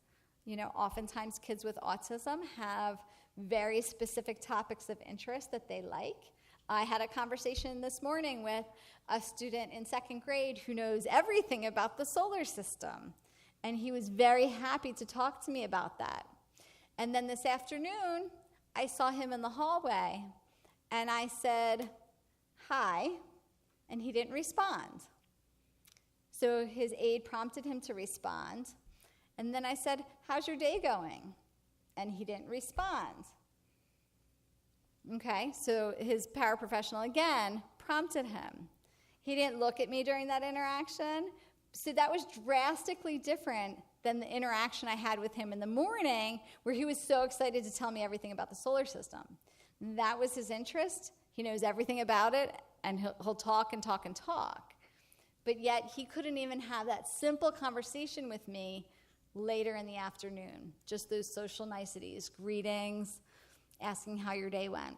S1: You know, oftentimes kids with autism have very specific topics of interest that they like. I had a conversation this morning with a student in 2nd grade who knows everything about the solar system, and he was very happy to talk to me about that. And then this afternoon, I saw him in the hallway, and I said, "Hi," and he didn't respond. So his aide prompted him to respond, and then I said, "How's your day going?" And he didn't respond. Okay, so his paraprofessional again prompted him. He didn't look at me during that interaction. So that was drastically different than the interaction I had with him in the morning, where he was so excited to tell me everything about the solar system. That was his interest. He knows everything about it, and he'll talk and talk and talk. But yet he couldn't even have that simple conversation with me later in the afternoon. Just those social niceties, greetings, asking how your day went.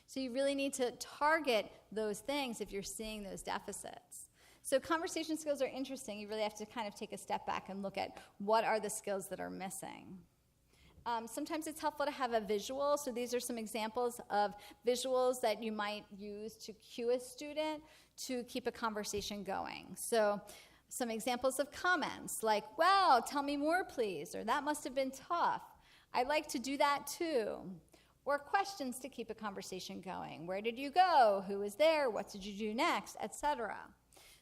S1: So you really need to target those things if you're seeing those deficits. So conversation skills are interesting. You really have to kind of take a step back and look at what are the skills that are missing. Sometimes it's helpful to have a visual. So these are some examples of visuals that you might use to cue a student to keep a conversation going. So some examples of comments like, "Well, tell me more, please," or "That must have been tough. I'd like to do that too." Or questions to keep a conversation going. "Where did you go? Who was there? What did you do next?" Etc.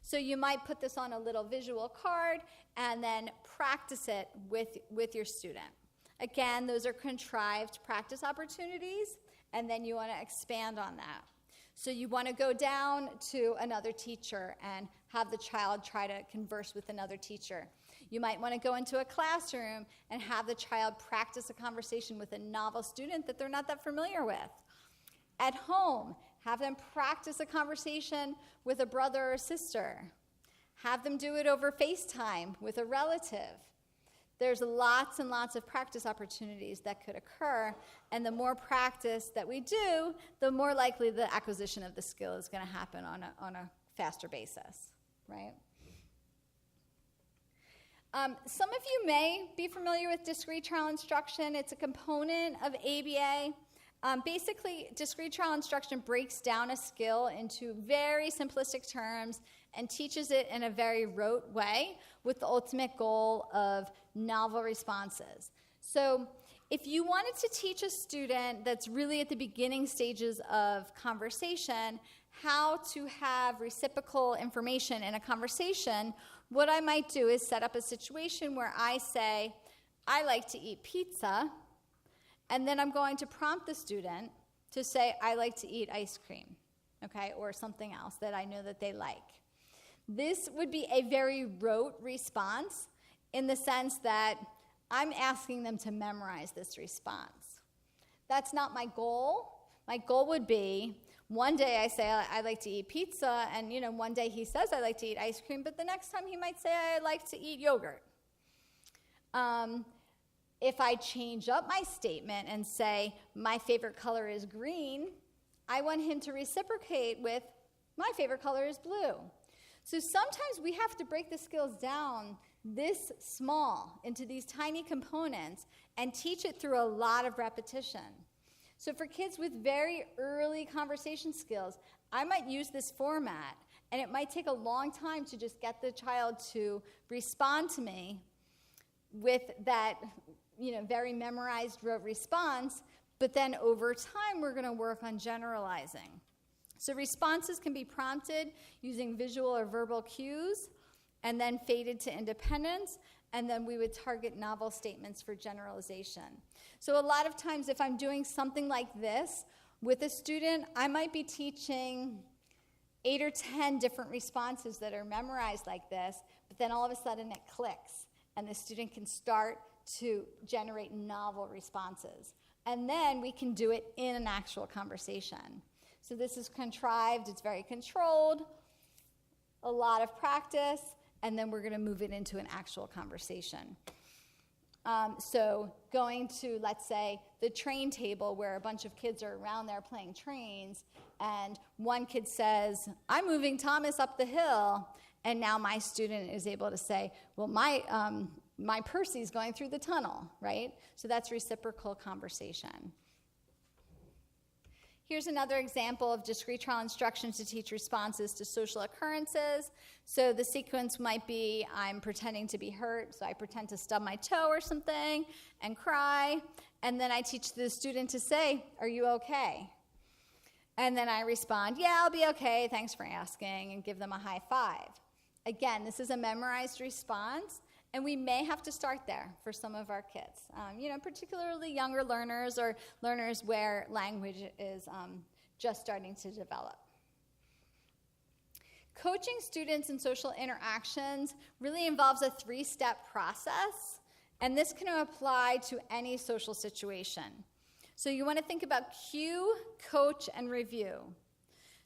S1: So you might put this on a little visual card and then practice it with your student. Again, those are contrived practice opportunities, and then you want to expand on that. So you want to go down to another teacher and have the child try to converse with another teacher. You might want to go into a classroom and have the child practice a conversation with a novel student that they're not that familiar with. At home, have them practice a conversation with a brother or sister. Have them do it over FaceTime with a relative. There's lots and lots of practice opportunities that could occur, and the more practice that we do, the more likely the acquisition of the skill is going to happen on a faster basis, right? Some of you may be familiar with discrete trial instruction. It's a component of ABA. Basically, discrete trial instruction breaks down a skill into very simplistic terms and teaches it in a very rote way with the ultimate goal of novel responses. So if you wanted to teach a student that's really at the beginning stages of conversation how to have reciprocal information in a conversation, what I might do is set up a situation where I say, "I like to eat pizza," and then I'm going to prompt the student to say, "I like to eat ice cream," okay, or something else that I know that they like. This would be a very rote response in the sense that I'm asking them to memorize this response. That's not my goal. My goal would be, one day I say, "I like to eat pizza," and one day he says, "I like to eat ice cream," but the next time he might say, "I like to eat yogurt." If I change up my statement and say, "My favorite color is green," I want him to reciprocate with, "My favorite color is blue." So sometimes we have to break the skills down this small into these tiny components and teach it through a lot of repetition. So for kids with very early conversation skills, I might use this format, and it might take a long time to just get the child to respond to me with that very memorized rote response, but then over time we're going to work on generalizing. So responses can be prompted using visual or verbal cues and then faded to independence, and then we would target novel statements for generalization. So a lot of times if I'm doing something like this with a student, I might be teaching 8 or 10 different responses that are memorized like this, but then all of a sudden it clicks, and the student can start to generate novel responses. And then we can do it in an actual conversation. So this is contrived, it's very controlled, a lot of practice, and then we're going to move it into an actual conversation. So going to, let's say, the train table where a bunch of kids are around there playing trains, and one kid says, I'm moving Thomas up the hill, and now my student is able to say, well, my Percy's going through the tunnel, right? So that's reciprocal conversation. Here's another example of discrete trial instructions to teach responses to social occurrences. So the sequence might be, I'm pretending to be hurt, so I pretend to stub my toe or something and cry, and then I teach the student to say, are you okay? And then I respond, yeah, I'll be okay, thanks for asking, and give them a high five. Again, this is a memorized response, and we may have to start there for some of our kids, particularly younger learners or learners where language is just starting to develop. Coaching students in social interactions really involves a 3-step process, and this can apply to any social situation. So you want to think about cue, coach, and review.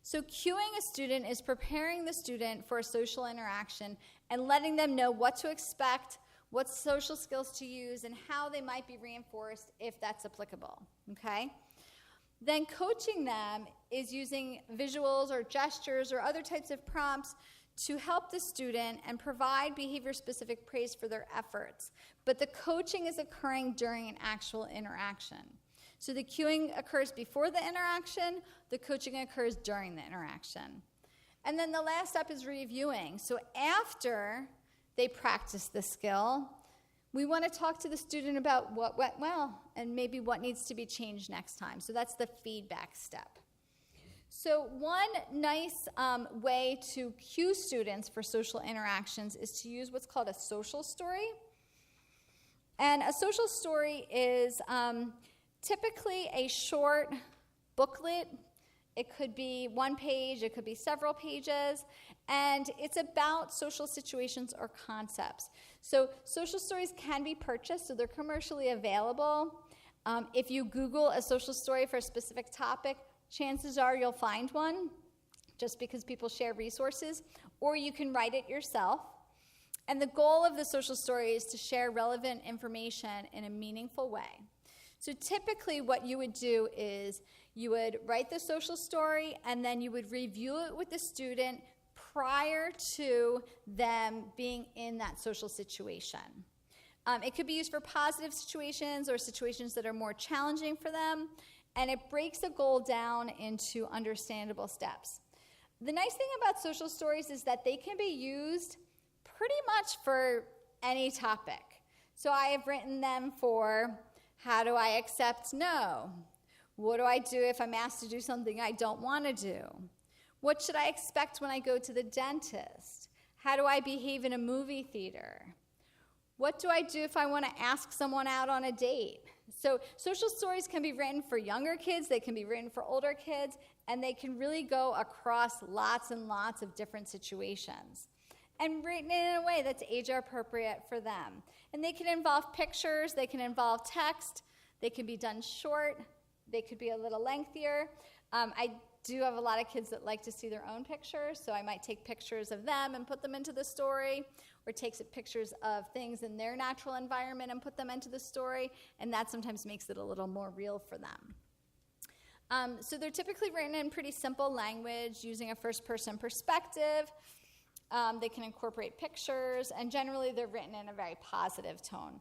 S1: So cueing a student is preparing the student for a social interaction and letting them know what to expect, what social skills to use, and how they might be reinforced if that's applicable, okay? Then coaching them is using visuals or gestures or other types of prompts to help the student and provide behavior-specific praise for their efforts. But the coaching is occurring during an actual interaction. So the cueing occurs before the interaction, the coaching occurs during the interaction. And then the last step is reviewing. So after they practice the skill, we want to talk to the student about what went well and maybe what needs to be changed next time. So that's the feedback step. So one nice way to cue students for social interactions is to use what's called a social story. And a social story is typically a short booklet. It could be one page, it could be several pages, and it's about social situations or concepts. So social stories can be purchased, so they're commercially available. If you Google a social story for a specific topic, chances are you'll find one, just because people share resources, or you can write it yourself. And the goal of the social story is to share relevant information in a meaningful way. So typically what you would do is you would write the social story and then you would review it with the student prior to them being in that social situation. It could be used for positive situations or situations that are more challenging for them, and it breaks the goal down into understandable steps. The nice thing about social stories is that they can be used pretty much for any topic. So I have written them for how do I accept no? What do I do if I'm asked to do something I don't want to do? What should I expect when I go to the dentist? How do I behave in a movie theater? What do I do if I want to ask someone out on a date? So social stories can be written for younger kids, they can be written for older kids, and they can really go across lots and lots of different situations. And written in a way that's age appropriate for them. And they can involve pictures, they can involve text, they can be done short, they could be a little lengthier. I do have a lot of kids that like to see their own pictures, so I might take pictures of them and put them into the story, or take pictures of things in their natural environment and put them into the story, and that sometimes makes it a little more real for them. So they're typically written in pretty simple language, using a first-person perspective. They can incorporate pictures, and generally they're written in a very positive tone.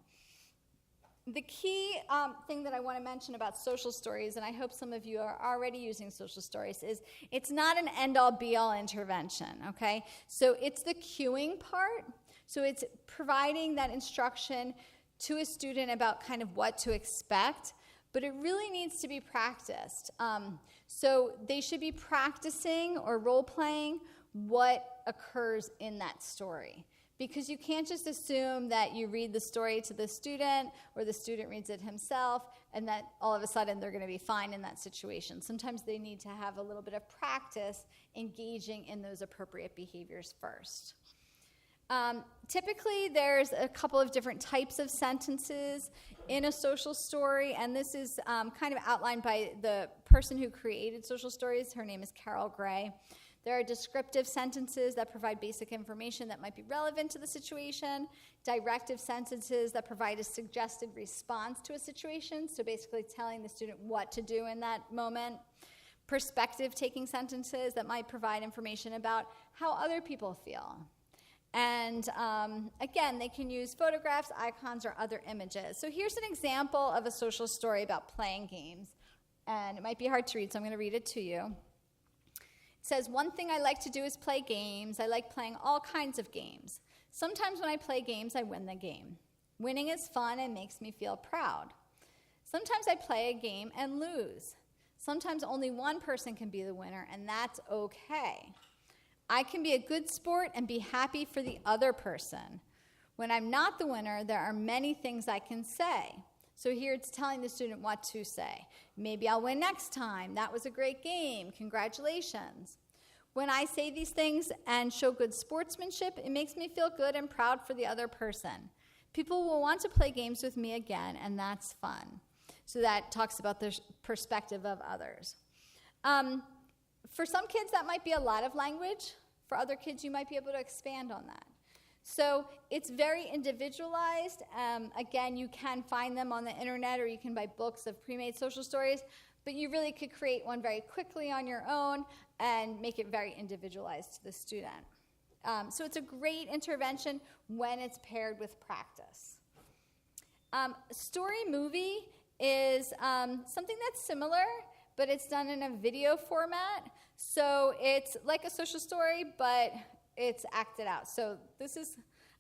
S1: The key thing that I want to mention about social stories, and I hope some of you are already using social stories, is it's not an end-all, be-all intervention, okay? So it's the cueing part. So it's providing that instruction to a student about kind of what to expect, but it really needs to be practiced. So they should be practicing or role-playing what occurs in that story. Because you can't just assume that you read the story to the student or the student reads it himself and that all of a sudden they're going to be fine in that situation. Sometimes they need to have a little bit of practice engaging in those appropriate behaviors first. Typically, there's a couple of different types of sentences in a social story, and this is kind of outlined by the person who created social stories. Her name is Carol Gray. There are descriptive sentences that provide basic information that might be relevant to the situation, directive sentences that provide a suggested response to a situation, so basically telling the student what to do in that moment, perspective-taking sentences that might provide information about how other people feel. And again, they can use photographs, icons, or other images. So here's an example of a social story about playing games. And it might be hard to read, so I'm going to read it to you. It says, "One thing I like to do is play games. I like playing all kinds of games. Sometimes when I play games, I win the game. Winning is fun and makes me feel proud. Sometimes I play a game and lose. Sometimes only one person can be the winner, and that's okay. I can be a good sport and be happy for the other person. When I'm not the winner, there are many things I can say." So here it's telling the student what to say. Maybe I'll win next time. That was a great game. Congratulations. When I say these things and show good sportsmanship, it makes me feel good and proud for the other person. People will want to play games with me again, and that's fun. So that talks about the perspective of others. For some kids, that might be a lot of language. For other kids, you might be able to expand on that. So it's very individualized. Again, you can find them on the internet, or you can buy books of pre-made social stories, but you really could create one very quickly on your own and make it very individualized to the student. So it's a great intervention when it's paired with practice. Story movie is something that's similar, but it's done in a video format. So it's like a social story, but it's acted out. So this is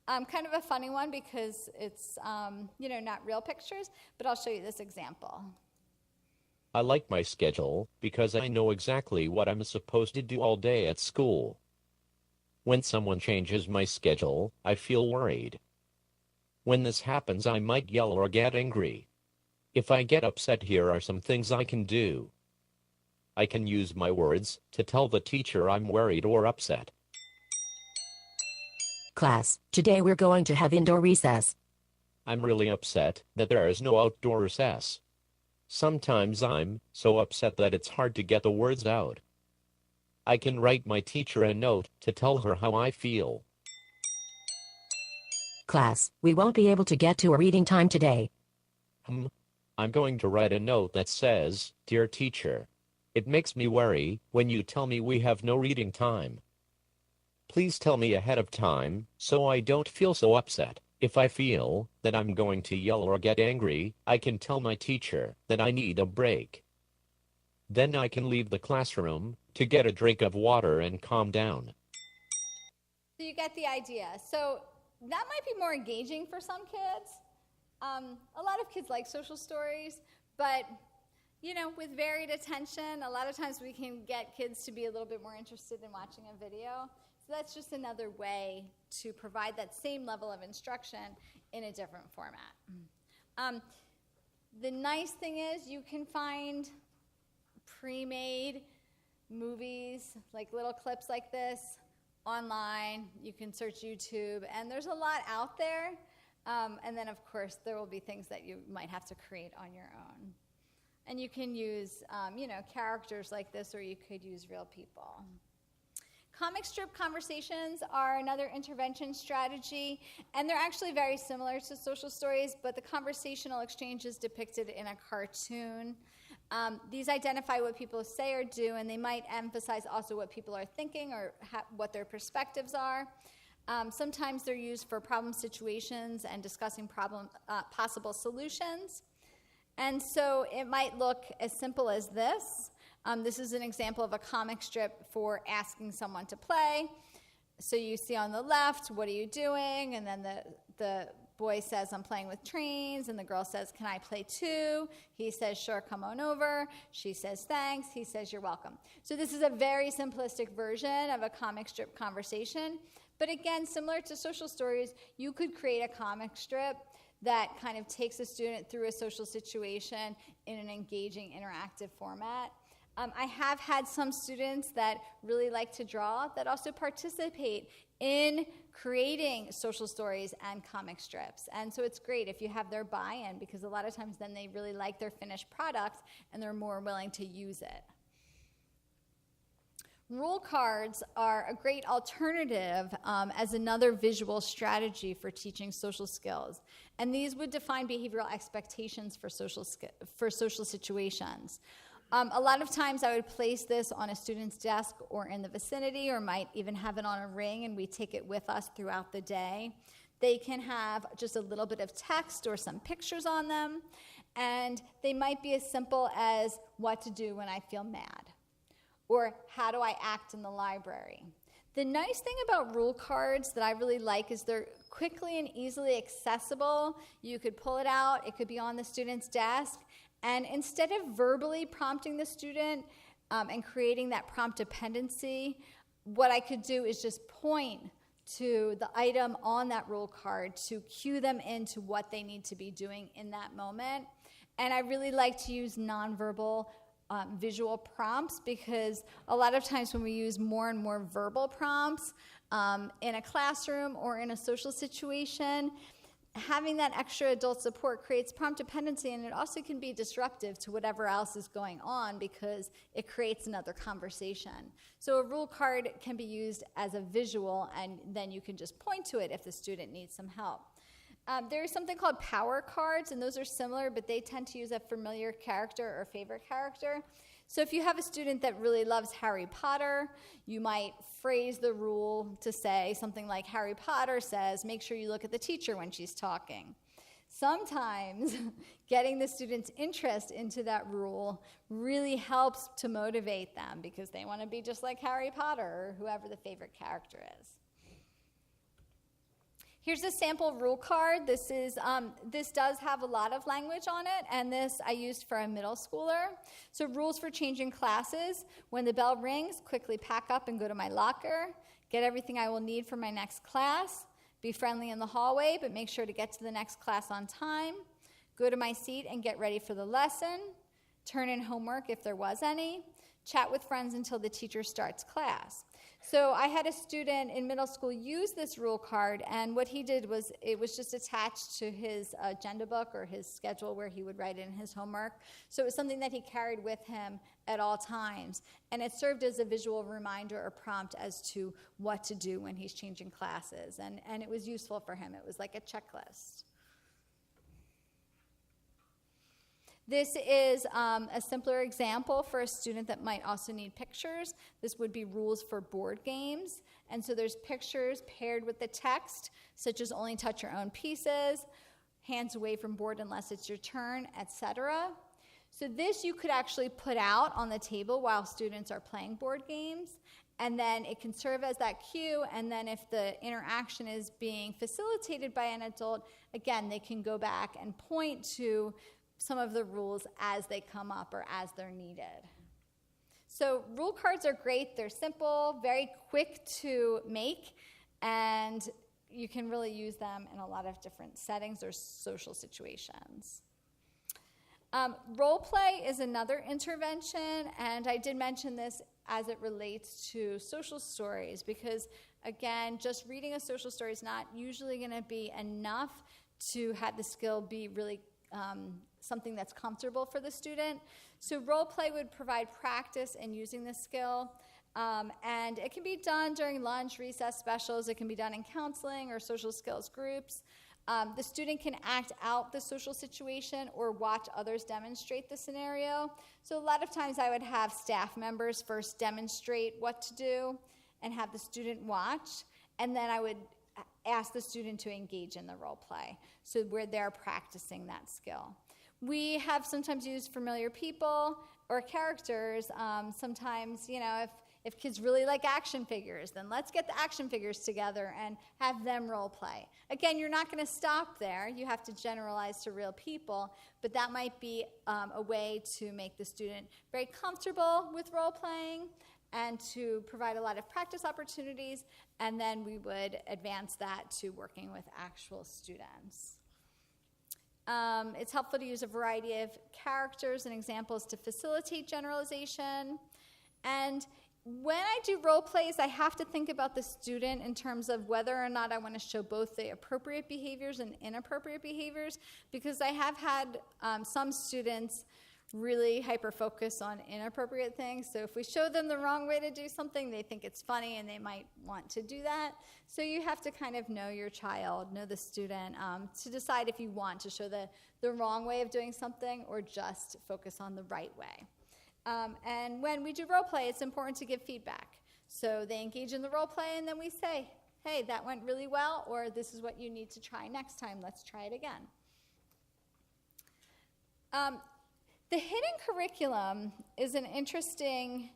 S1: kind of a funny one because it's not real pictures, but I'll show you this example.
S6: I like my schedule because I know exactly what I'm supposed to do all day at school. When someone changes my schedule, I feel worried. When this happens, I might yell or get angry. If I get upset, here are some things I can do. I can use my words to tell the teacher I'm worried or upset.
S7: Class, today we're going to have indoor recess.
S6: I'm really upset that there is no outdoor recess. Sometimes I'm so upset that it's hard to get the words out. I can write my teacher a note to tell her how I feel.
S7: Class, we won't be able to get to a reading time today.
S6: I'm going to write a note that says, "Dear teacher, it makes me worry when you tell me we have no reading time. Please tell me ahead of time so I don't feel so upset. If I feel that I'm going to yell or get angry, I can tell my teacher that I need a break. Then I can leave the classroom to get a drink of water and calm down."
S1: So you get the idea. So that might be more engaging for some kids. A lot of kids like social stories, but with varied attention, a lot of times we can get kids to be a little bit more interested in watching a video. So that's just another way to provide that same level of instruction in a different format. The nice thing is you can find pre-made movies, like little clips like this, online. You can search YouTube, and there's a lot out there. And then, of course, there will be things that you might have to create on your own. And you can use, characters like this, or you could use real people. Comic strip conversations are another intervention strategy, and they're actually very similar to social stories, but the conversational exchange is depicted in a cartoon. These identify what people say or do, and they might emphasize also what people are thinking or what their perspectives are. Sometimes they're used for problem situations and discussing possible solutions. And so it might look as simple as this. This is an example of a comic strip for asking someone to play. So you see on the left, "What are you doing?" And then the boy says, "I'm playing with trains." And the girl says, "Can I play too?" He says, "Sure, come on over." She says, "Thanks." He says, "You're welcome." So this is a very simplistic version of a comic strip conversation. But again, similar to social stories, you could create a comic strip that kind of takes a student through a social situation in an engaging, interactive format. I have had some students that really like to draw that also participate in creating social stories and comic strips. And so it's great if you have their buy-in, because a lot of times then they really like their finished product and they're more willing to use it. Rule cards are a great alternative as another visual strategy for teaching social skills. And these would define behavioral expectations for social situations. A lot of times I would place this on a student's desk or in the vicinity, or might even have it on a ring and we take it with us throughout the day. They can have just a little bit of text or some pictures on them, and they might be as simple as what to do when I feel mad, or how do I act in the library. The nice thing about rule cards that I really like is they're quickly and easily accessible. You could pull it out, it could be on the student's desk, and instead of verbally prompting the student and creating that prompt dependency, what I could do is just point to the item on that rule card to cue them into what they need to be doing in that moment. And I really like to use nonverbal visual prompts, because a lot of times when we use more and more verbal prompts in a classroom or in a social situation, having that extra adult support creates prompt dependency, and it also can be disruptive to whatever else is going on because it creates another conversation. So a rule card can be used as a visual, and then you can just point to it if the student needs some help. There is something called power cards, and those are similar, but they tend to use a familiar character or favorite character. So if you have a student that really loves Harry Potter, you might phrase the rule to say something like, Harry Potter says, make sure you look at the teacher when she's talking. Sometimes getting the student's interest into that rule really helps to motivate them, because they want to be just like Harry Potter or whoever the favorite character is. Here's a sample rule card. This does have a lot of language on it, and this I used for a middle schooler. So rules for changing classes. When the bell rings, quickly pack up and go to my locker. Get everything I will need for my next class. Be friendly in the hallway, but make sure to get to the next class on time. Go to my seat and get ready for the lesson. Turn in homework if there was any. Chat with friends until the teacher starts class. So I had a student in middle school use this rule card, and what he did was it was just attached to his agenda book or his schedule where he would write in his homework. So it was something that he carried with him at all times, and it served as a visual reminder or prompt as to what to do when he's changing classes, and it was useful for him. It was like a checklist. This is a simpler example for a student that might also need pictures. This would be rules for board games. And so there's pictures paired with the text, such as only touch your own pieces, hands away from board unless it's your turn, etc. So this you could actually put out on the table while students are playing board games, and then it can serve as that cue, and then if the interaction is being facilitated by an adult, again, they can go back and point to some of the rules as they come up or as they're needed. So rule cards are great. They're simple, very quick to make, and you can really use them in a lot of different settings or social situations. Role play is another intervention, and I did mention this as it relates to social stories, because again, just reading a social story is not usually going to be enough to have the skill be really something that's comfortable for the student. So role play would provide practice in using this skill, and it can be done during lunch, recess specials. It can be done in counseling or social skills groups. The student can act out the social situation or watch others demonstrate the scenario. So a lot of times I would have staff members first demonstrate what to do and have the student watch, and then I would ask the student to engage in the role play, so where they're practicing that skill. We have sometimes used familiar people or characters. Sometimes, if kids really like action figures, then let's get the action figures together and have them role play. Again, you're not going to stop there. You have to generalize to real people, but that might be a way to make the student very comfortable with role playing and to provide a lot of practice opportunities, and then we would advance that to working with actual students. It's helpful to use a variety of characters and examples to facilitate generalization. And when I do role plays, I have to think about the student in terms of whether or not I want to show both the appropriate behaviors and inappropriate behaviors, because I have had some students really hyper-focus on inappropriate things. So if we show them the wrong way to do something, they think it's funny and they might want to do that. So you have to kind of know your child, know the student, to decide if you want to show the wrong way of doing something or just focus on the right way. And when we do role play, it's important to give feedback. So they engage in the role play, and then we say, hey, that went really well, or this is what you need to try next time. Let's try it again. The hidden curriculum is an interesting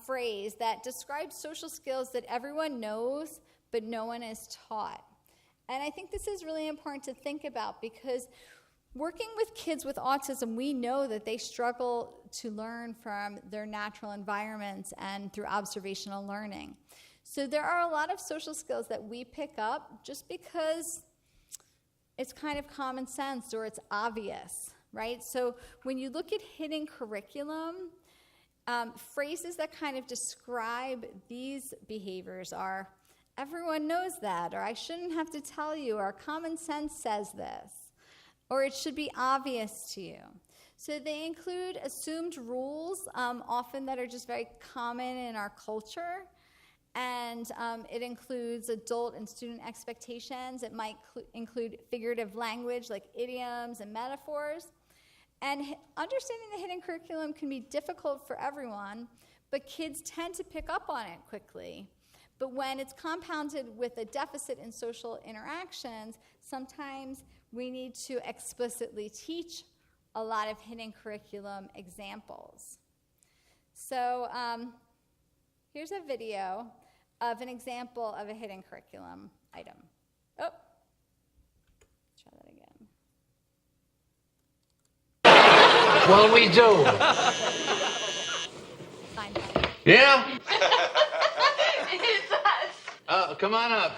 S1: phrase that describes social skills that everyone knows, but no one is taught. And I think this is really important to think about, because working with kids with autism, we know that they struggle to learn from their natural environments and through observational learning. So there are a lot of social skills that we pick up just because it's kind of common sense or it's obvious, right? So when you look at hidden curriculum, phrases that kind of describe these behaviors are, everyone knows that, or I shouldn't have to tell you, or common sense says this, or it should be obvious to you. So they include assumed rules, often that are just very common in our culture, and it includes adult and student expectations. It might include figurative language like idioms and metaphors. And understanding the hidden curriculum can be difficult for everyone, but kids tend to pick up on it quickly. But when it's compounded with a deficit in social interactions, sometimes we need to explicitly teach a lot of hidden curriculum examples. So here's a video of an example of a hidden curriculum item. Oh, try that again.
S8: Well, we do.
S1: Fine.
S8: Yeah? Come on up.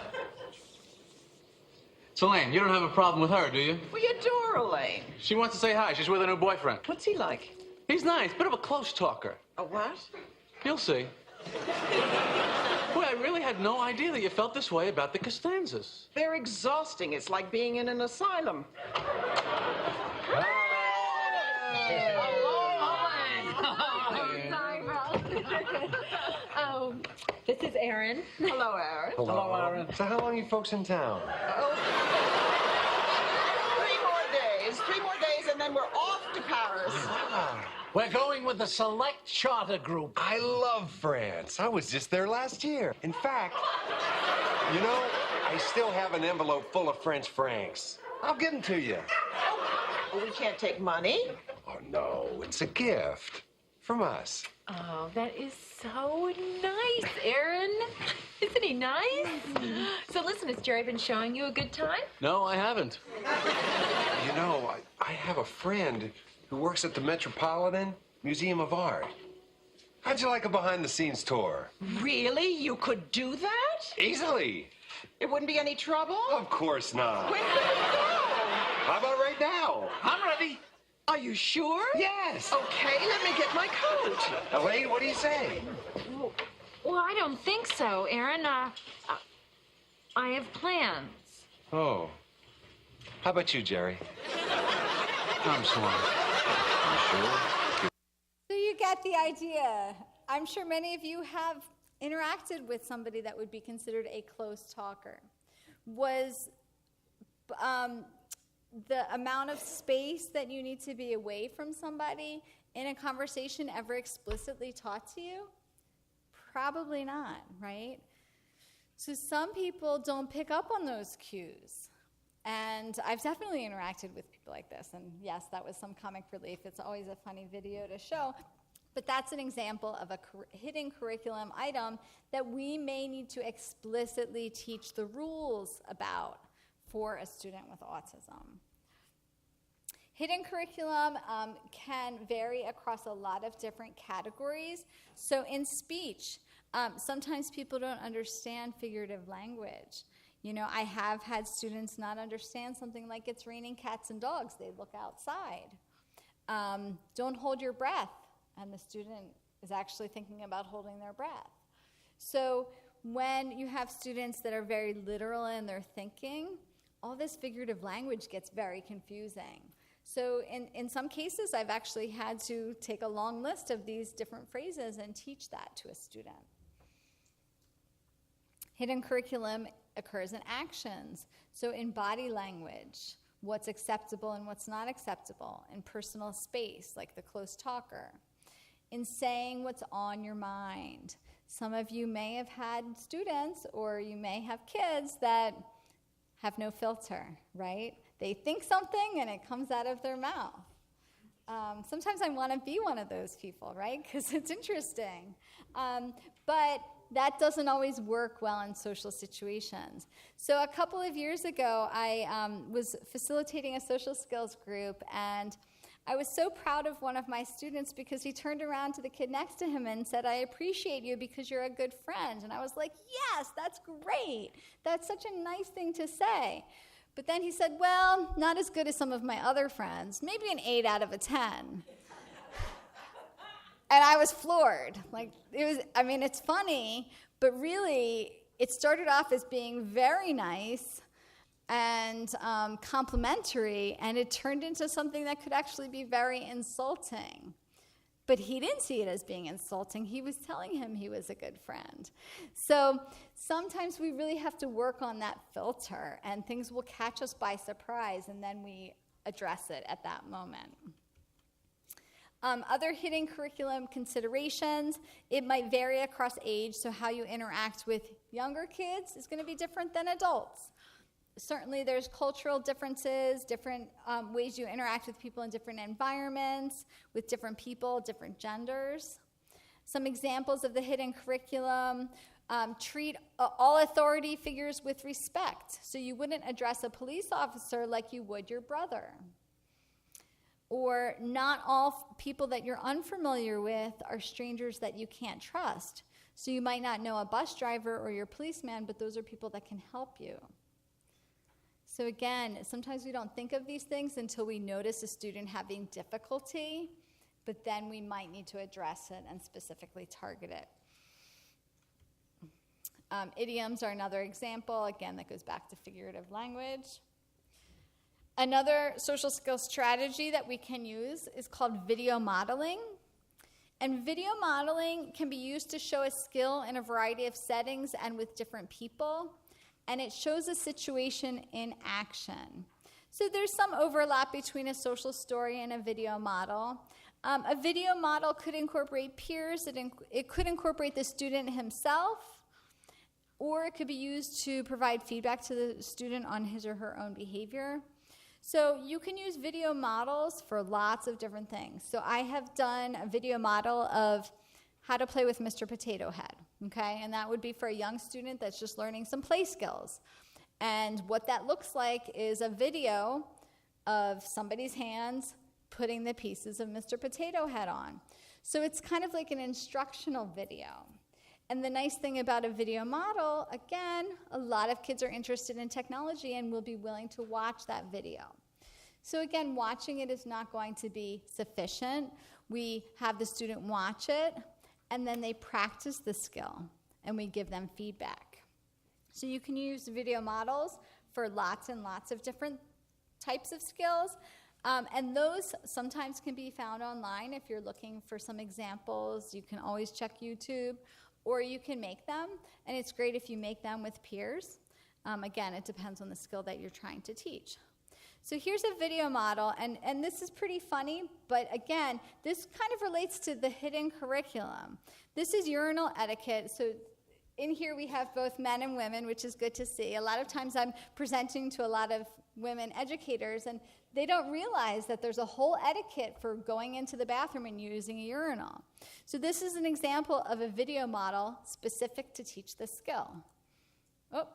S8: So, Elaine, you don't have a problem with her, do you?
S9: We adore Elaine.
S8: She wants to say hi. She's with her new boyfriend.
S9: What's he like?
S8: He's nice, bit of a close talker.
S9: A what?
S8: You'll see. Boy, I really had no idea that you felt this way about the Costanzas.
S9: They're exhausting. It's like being in an asylum.
S10: Oh, this is Erin.
S9: Hello, Aaron.
S3: Hello, Aaron. So how long are you folks in town?
S9: 3 more days, and then we're off to Paris.
S11: We're going with the select charter group.
S3: I love France. I was just there last year. In fact, you know, I still have an envelope full of French francs. I'll give them to you.
S9: We can't take money.
S3: Oh, no, it's a gift from us.
S10: Oh, that is so nice, Erin. Isn't he nice? So listen, has Jerry been showing you a good time?
S8: No, I haven't.
S3: You know, I have a friend who works at the Metropolitan Museum of Art. How'd you like a behind-the-scenes tour?
S9: Really? You could do that?
S3: Easily.
S9: It wouldn't be any trouble?
S3: Of course not.
S9: When could we go?
S3: How about right now?
S11: I'm ready.
S9: Are you sure?
S3: Yes.
S9: Okay, let me get my coat.
S3: Elaine, what do you say?
S10: Well, I don't think so, Erin. I have plans.
S3: Oh. How about you, Jerry?
S8: I'm swamped.
S3: You sure?
S1: So you get the idea. I'm sure many of you have interacted with somebody that would be considered a close talker. Was the amount of space that you need to be away from somebody in a conversation ever explicitly taught to you? Probably not, right? So some people don't pick up on those cues. And I've definitely interacted with people like this. And yes, that was some comic relief. It's always a funny video to show. But that's an example of a hidden curriculum item that we may need to explicitly teach the rules about for a student with autism. Hidden curriculum can vary across a lot of different categories. So in speech, sometimes people don't understand figurative language. You know, I have had students not understand something like it's raining cats and dogs. They look outside. Don't hold your breath, and the student is actually thinking about holding their breath. So when you have students that are very literal in their thinking, all this figurative language gets very confusing. So in some cases, I've actually had to take a long list of these different phrases and teach that to a student. Hidden curriculum occurs in actions. So in body language, what's acceptable and what's not acceptable. In personal space, like the close talker. In saying what's on your mind. Some of you may have had students, or you may have kids that have no filter, right? They think something and it comes out of their mouth. Sometimes I want to be one of those people, right? Because it's interesting. But that doesn't always work well in social situations. So a couple of years ago, I was facilitating a social skills group, and I was so proud of one of my students because he turned around to the kid next to him and said, "I appreciate you because you're a good friend." And I was like, yes, that's great. That's such a nice thing to say. But then he said, "Well, not as good as some of my other friends, maybe an 8 out of a 10. And I was floored. Like, it's funny, but really, it started off as being very nice and complimentary, and it turned into something that could actually be very insulting. But he didn't see it as being insulting. He was telling him he was a good friend. So sometimes we really have to work on that filter, and things will catch us by surprise, and then we address it at that moment. Other hidden curriculum considerations, it might vary across age, so how you interact with younger kids is going to be different than adults. Certainly there's cultural differences, different ways you interact with people in different environments, with different people, different genders. Some examples of the hidden curriculum, treat all authority figures with respect. So you wouldn't address a police officer like you would your brother. Or not all people that you're unfamiliar with are strangers that you can't trust. So you might not know a bus driver or your policeman, but those are people that can help you. So again, sometimes we don't think of these things until we notice a student having difficulty, but then we might need to address it and specifically target it. Idioms are another example, again, that goes back to figurative language. Another social skills strategy that we can use is called video modeling. And video modeling can be used to show a skill in a variety of settings and with different people. And it shows a situation in action. So there's some overlap between a social story and a video model. A video model could incorporate peers, it could incorporate the student himself, or it could be used to provide feedback to the student on his or her own behavior. So you can use video models for lots of different things. So I have done a video model of how to play with Mr. Potato Head, okay? And that would be for a young student that's just learning some play skills. And what that looks like is a video of somebody's hands putting the pieces of Mr. Potato Head on. So it's kind of like an instructional video. And the nice thing about a video model, again, a lot of kids are interested in technology and will be willing to watch that video. So again, watching it is not going to be sufficient. We have the student watch it, and then they practice the skill, and we give them feedback. So you can use video models for lots and lots of different types of skills, and those sometimes can be found online. If you're looking for some examples, you can always check YouTube, or you can make them, and it's great if you make them with peers. Again, it depends on the skill that you're trying to teach. So here's a video model, and this is pretty funny, but again, this kind of relates to the hidden curriculum. This is urinal etiquette. So in here we have both men and women, which is good to see. A lot of times I'm presenting to a lot of women educators, and they don't realize that there's a whole etiquette for going into the bathroom and using a urinal. So this is an example of a video model specific to teach this skill. Oh.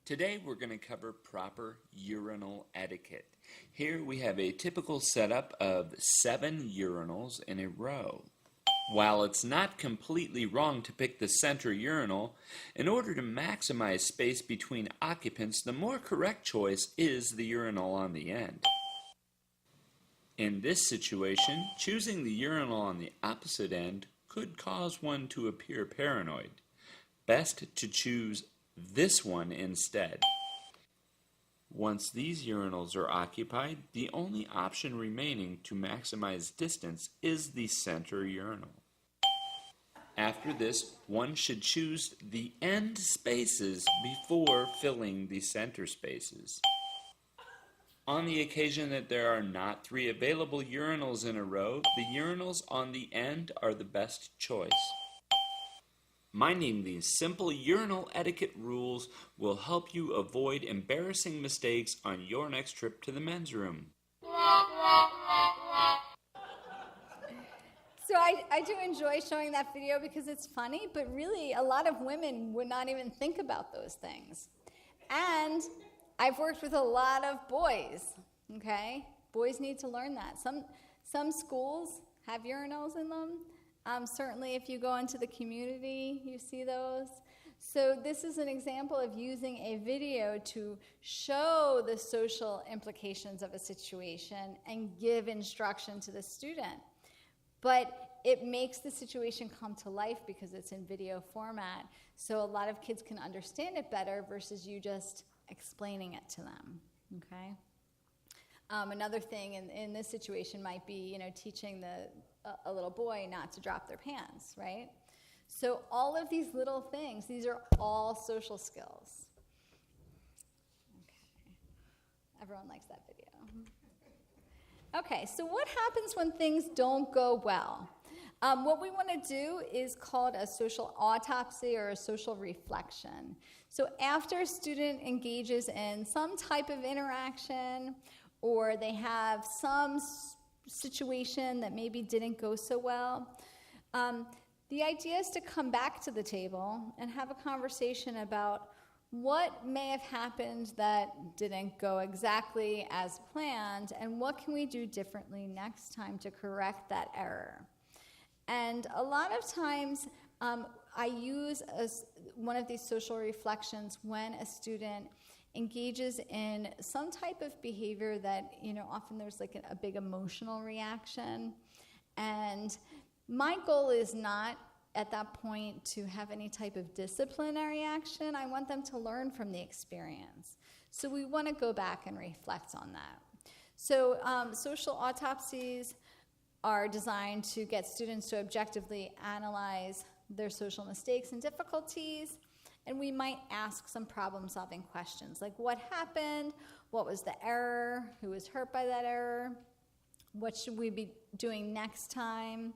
S12: Today we're going to cover proper urinal etiquette. Here we have a typical setup of 7 urinals in a row. While it's not completely wrong to pick the center urinal, in order to maximize space between occupants, the more correct choice is the urinal on the end. In this situation, choosing the urinal on the opposite end could cause one to appear paranoid. Best to choose this one instead. Once these urinals are occupied, the only option remaining to maximize distance is the center urinal. After this, one should choose the end spaces before filling the center spaces. On the occasion that there are not 3 available urinals in a row, the urinals on the end are the best choice. Minding these simple urinal etiquette rules will help you avoid embarrassing mistakes on your next trip to the men's room.
S1: So I do enjoy showing that video because it's funny, but really a lot of women would not even think about those things. And I've worked with a lot of boys, okay? Boys need to learn that. Some schools have urinals in them. Certainly if you go into the community, you see those. So this is an example of using a video to show the social implications of a situation and give instruction to the student. But it makes the situation come to life because it's in video format. So a lot of kids can understand it better versus you just explaining it to them, okay? Another thing in this situation might be, teaching a little boy not to drop their pants, right? So all of these little things, these are all social skills. Okay. Everyone likes that video. Okay, so what happens when things don't go well? What we want to do is called a social autopsy or a social reflection. So after a student engages in some type of interaction or they have some situation that maybe didn't go so well, the idea is to come back to the table and have a conversation about what may have happened that didn't go exactly as planned and what can we do differently next time to correct that error. And a lot of times I use one of these social reflections when a student engages in some type of behavior that, often there's like a big emotional reaction. And my goal is not at that point to have any type of disciplinary action. I want them to learn from the experience. So we want to go back and reflect on that. So social autopsies are designed to get students to objectively analyze their social mistakes and difficulties, and we might ask some problem-solving questions, like what happened, what was the error, who was hurt by that error, what should we be doing next time,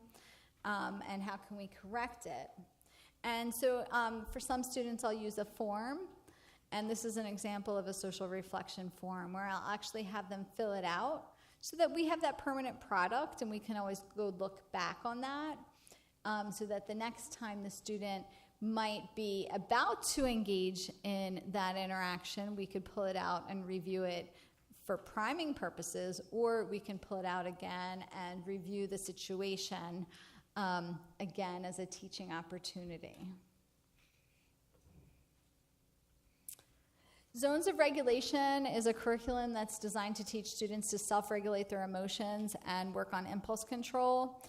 S1: and how can we correct it. And so for some students, I'll use a form, and this is an example of a social reflection form where I'll actually have them fill it out so that we have that permanent product and we can always go look back on that so that the next time the student might be about to engage in that interaction, we could pull it out and review it for priming purposes, or we can pull it out again and review the situation again as a teaching opportunity. Zones of Regulation is a curriculum that's designed to teach students to self-regulate their emotions and work on impulse control.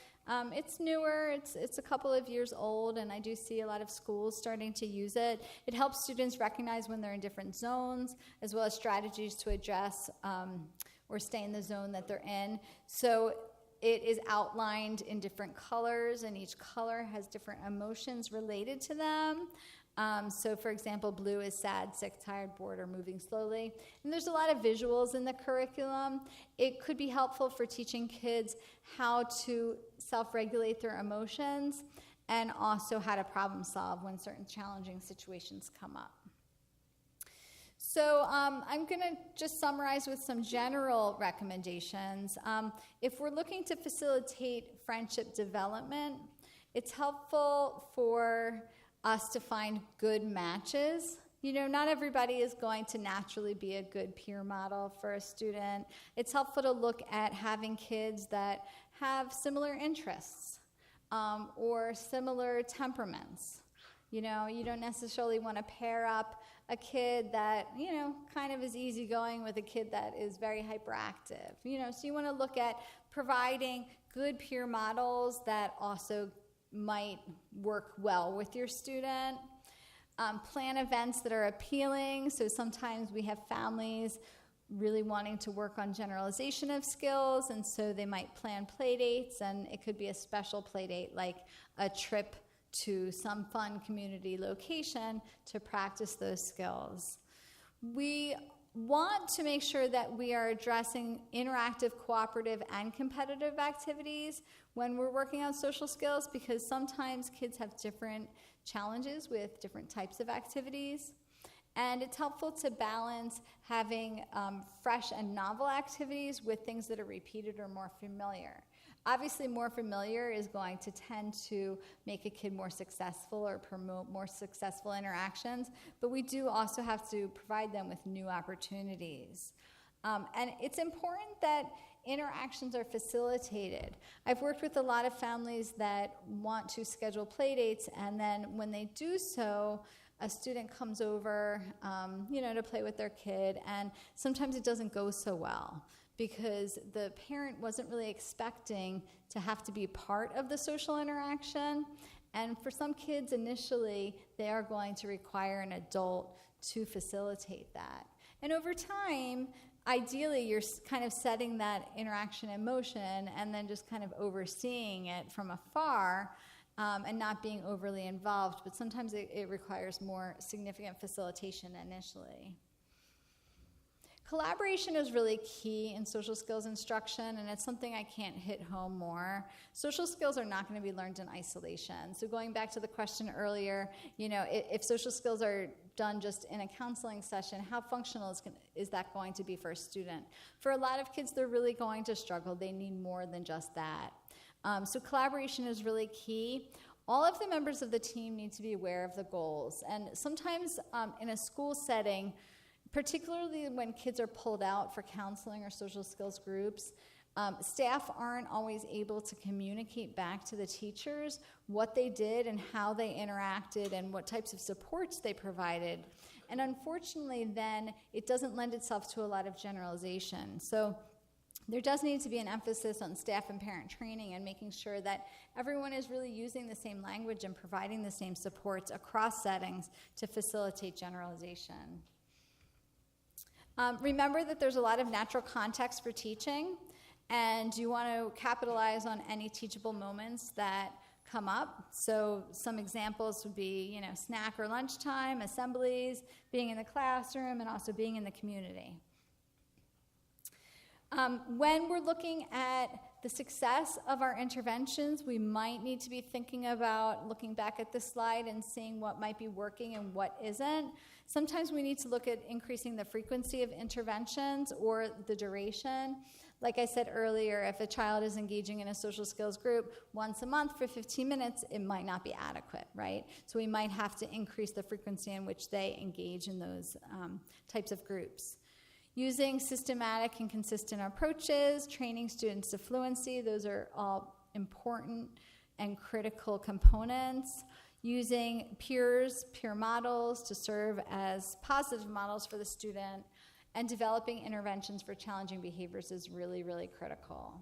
S1: It's newer, it's a couple of years old, and I do see a lot of schools starting to use it. It helps students recognize when they're in different zones, as well as strategies to address or stay in the zone that they're in. So it is outlined in different colors, and each color has different emotions related to them. So for example, blue is sad, sick, tired, bored, or moving slowly. And there's a lot of visuals in the curriculum. It could be helpful for teaching kids how to self-regulate their emotions and also how to problem solve when certain challenging situations come up. So I'm going to just summarize with some general recommendations. If we're looking to facilitate friendship development, it's helpful for us to find good matches. Not everybody is going to naturally be a good peer model for a student. It's helpful to look at having kids that have similar interests. or similar temperaments. You know, you don't necessarily want to pair up a kid that, you know, kind of is easygoing with a kid that is very hyperactive. You know, so you want to look at providing good peer models that also might work well with your student. Plan events that are appealing. So sometimes we have families really wanting to work on generalization of skills, and so they might plan play dates, and it could be a special play date like a trip to some fun community location to practice those skills. We want to make sure that we are addressing interactive, cooperative, and competitive activities when we're working on social skills, because sometimes kids have different challenges with different types of activities. And it's helpful to balance having fresh and novel activities with things that are repeated or more familiar. Obviously, more familiar is going to tend to make a kid more successful or promote more successful interactions, but we do also have to provide them with new opportunities. And it's important that interactions are facilitated. I've worked with a lot of families that want to schedule play dates, and then when they do so, a student comes over, to play with their kid, and sometimes it doesn't go so well because the parent wasn't really expecting to have to be part of the social interaction. And for some kids, initially, they are going to require an adult to facilitate that. And over time, ideally, you're kind of setting that interaction in motion and then just kind of overseeing it from afar, and not being overly involved, but sometimes it requires more significant facilitation initially. Collaboration is really key in social skills instruction, and it's something I can't hit home more. Social skills are not going to be learned in isolation. So going back to the question earlier, if social skills are done just in a counseling session, how functional is that going to be for a student? For a lot of kids, they're really going to struggle. They need more than just that. So collaboration is really key. All of the members of the team need to be aware of the goals. And sometimes in a school setting, particularly when kids are pulled out for counseling or social skills groups, staff aren't always able to communicate back to the teachers what they did and how they interacted and what types of supports they provided. And unfortunately, then, it doesn't lend itself to a lot of generalization. So there does need to be an emphasis on staff and parent training and making sure that everyone is really using the same language and providing the same supports across settings to facilitate generalization. Remember that there's a lot of natural context for teaching, and you want to capitalize on any teachable moments that come up. So some examples would be, snack or lunchtime, assemblies, being in the classroom, and also being in the community. When we're looking at the success of our interventions, we might need to be thinking about looking back at this slide and seeing what might be working and what isn't. Sometimes we need to look at increasing the frequency of interventions or the duration. Like I said earlier, if a child is engaging in a social skills group once a month for 15 minutes, it might not be adequate, right? So we might have to increase the frequency in which they engage in those types of groups. Using systematic and consistent approaches, training students to fluency, those are all important and critical components. Using peer models to serve as positive models for the student, and developing interventions for challenging behaviors is really, really critical.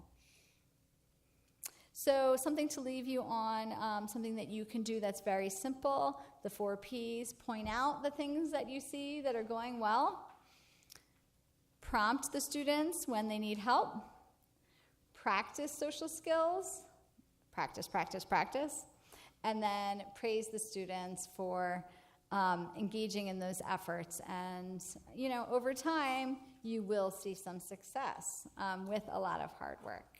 S1: So something to leave you on, something that you can do that's very simple, the 4 Ps. Point out the things that you see that are going well. Prompt the students when they need help. Practice social skills. Practice, practice, practice. And then praise the students for engaging in those efforts. And, over time, you will see some success with a lot of hard work.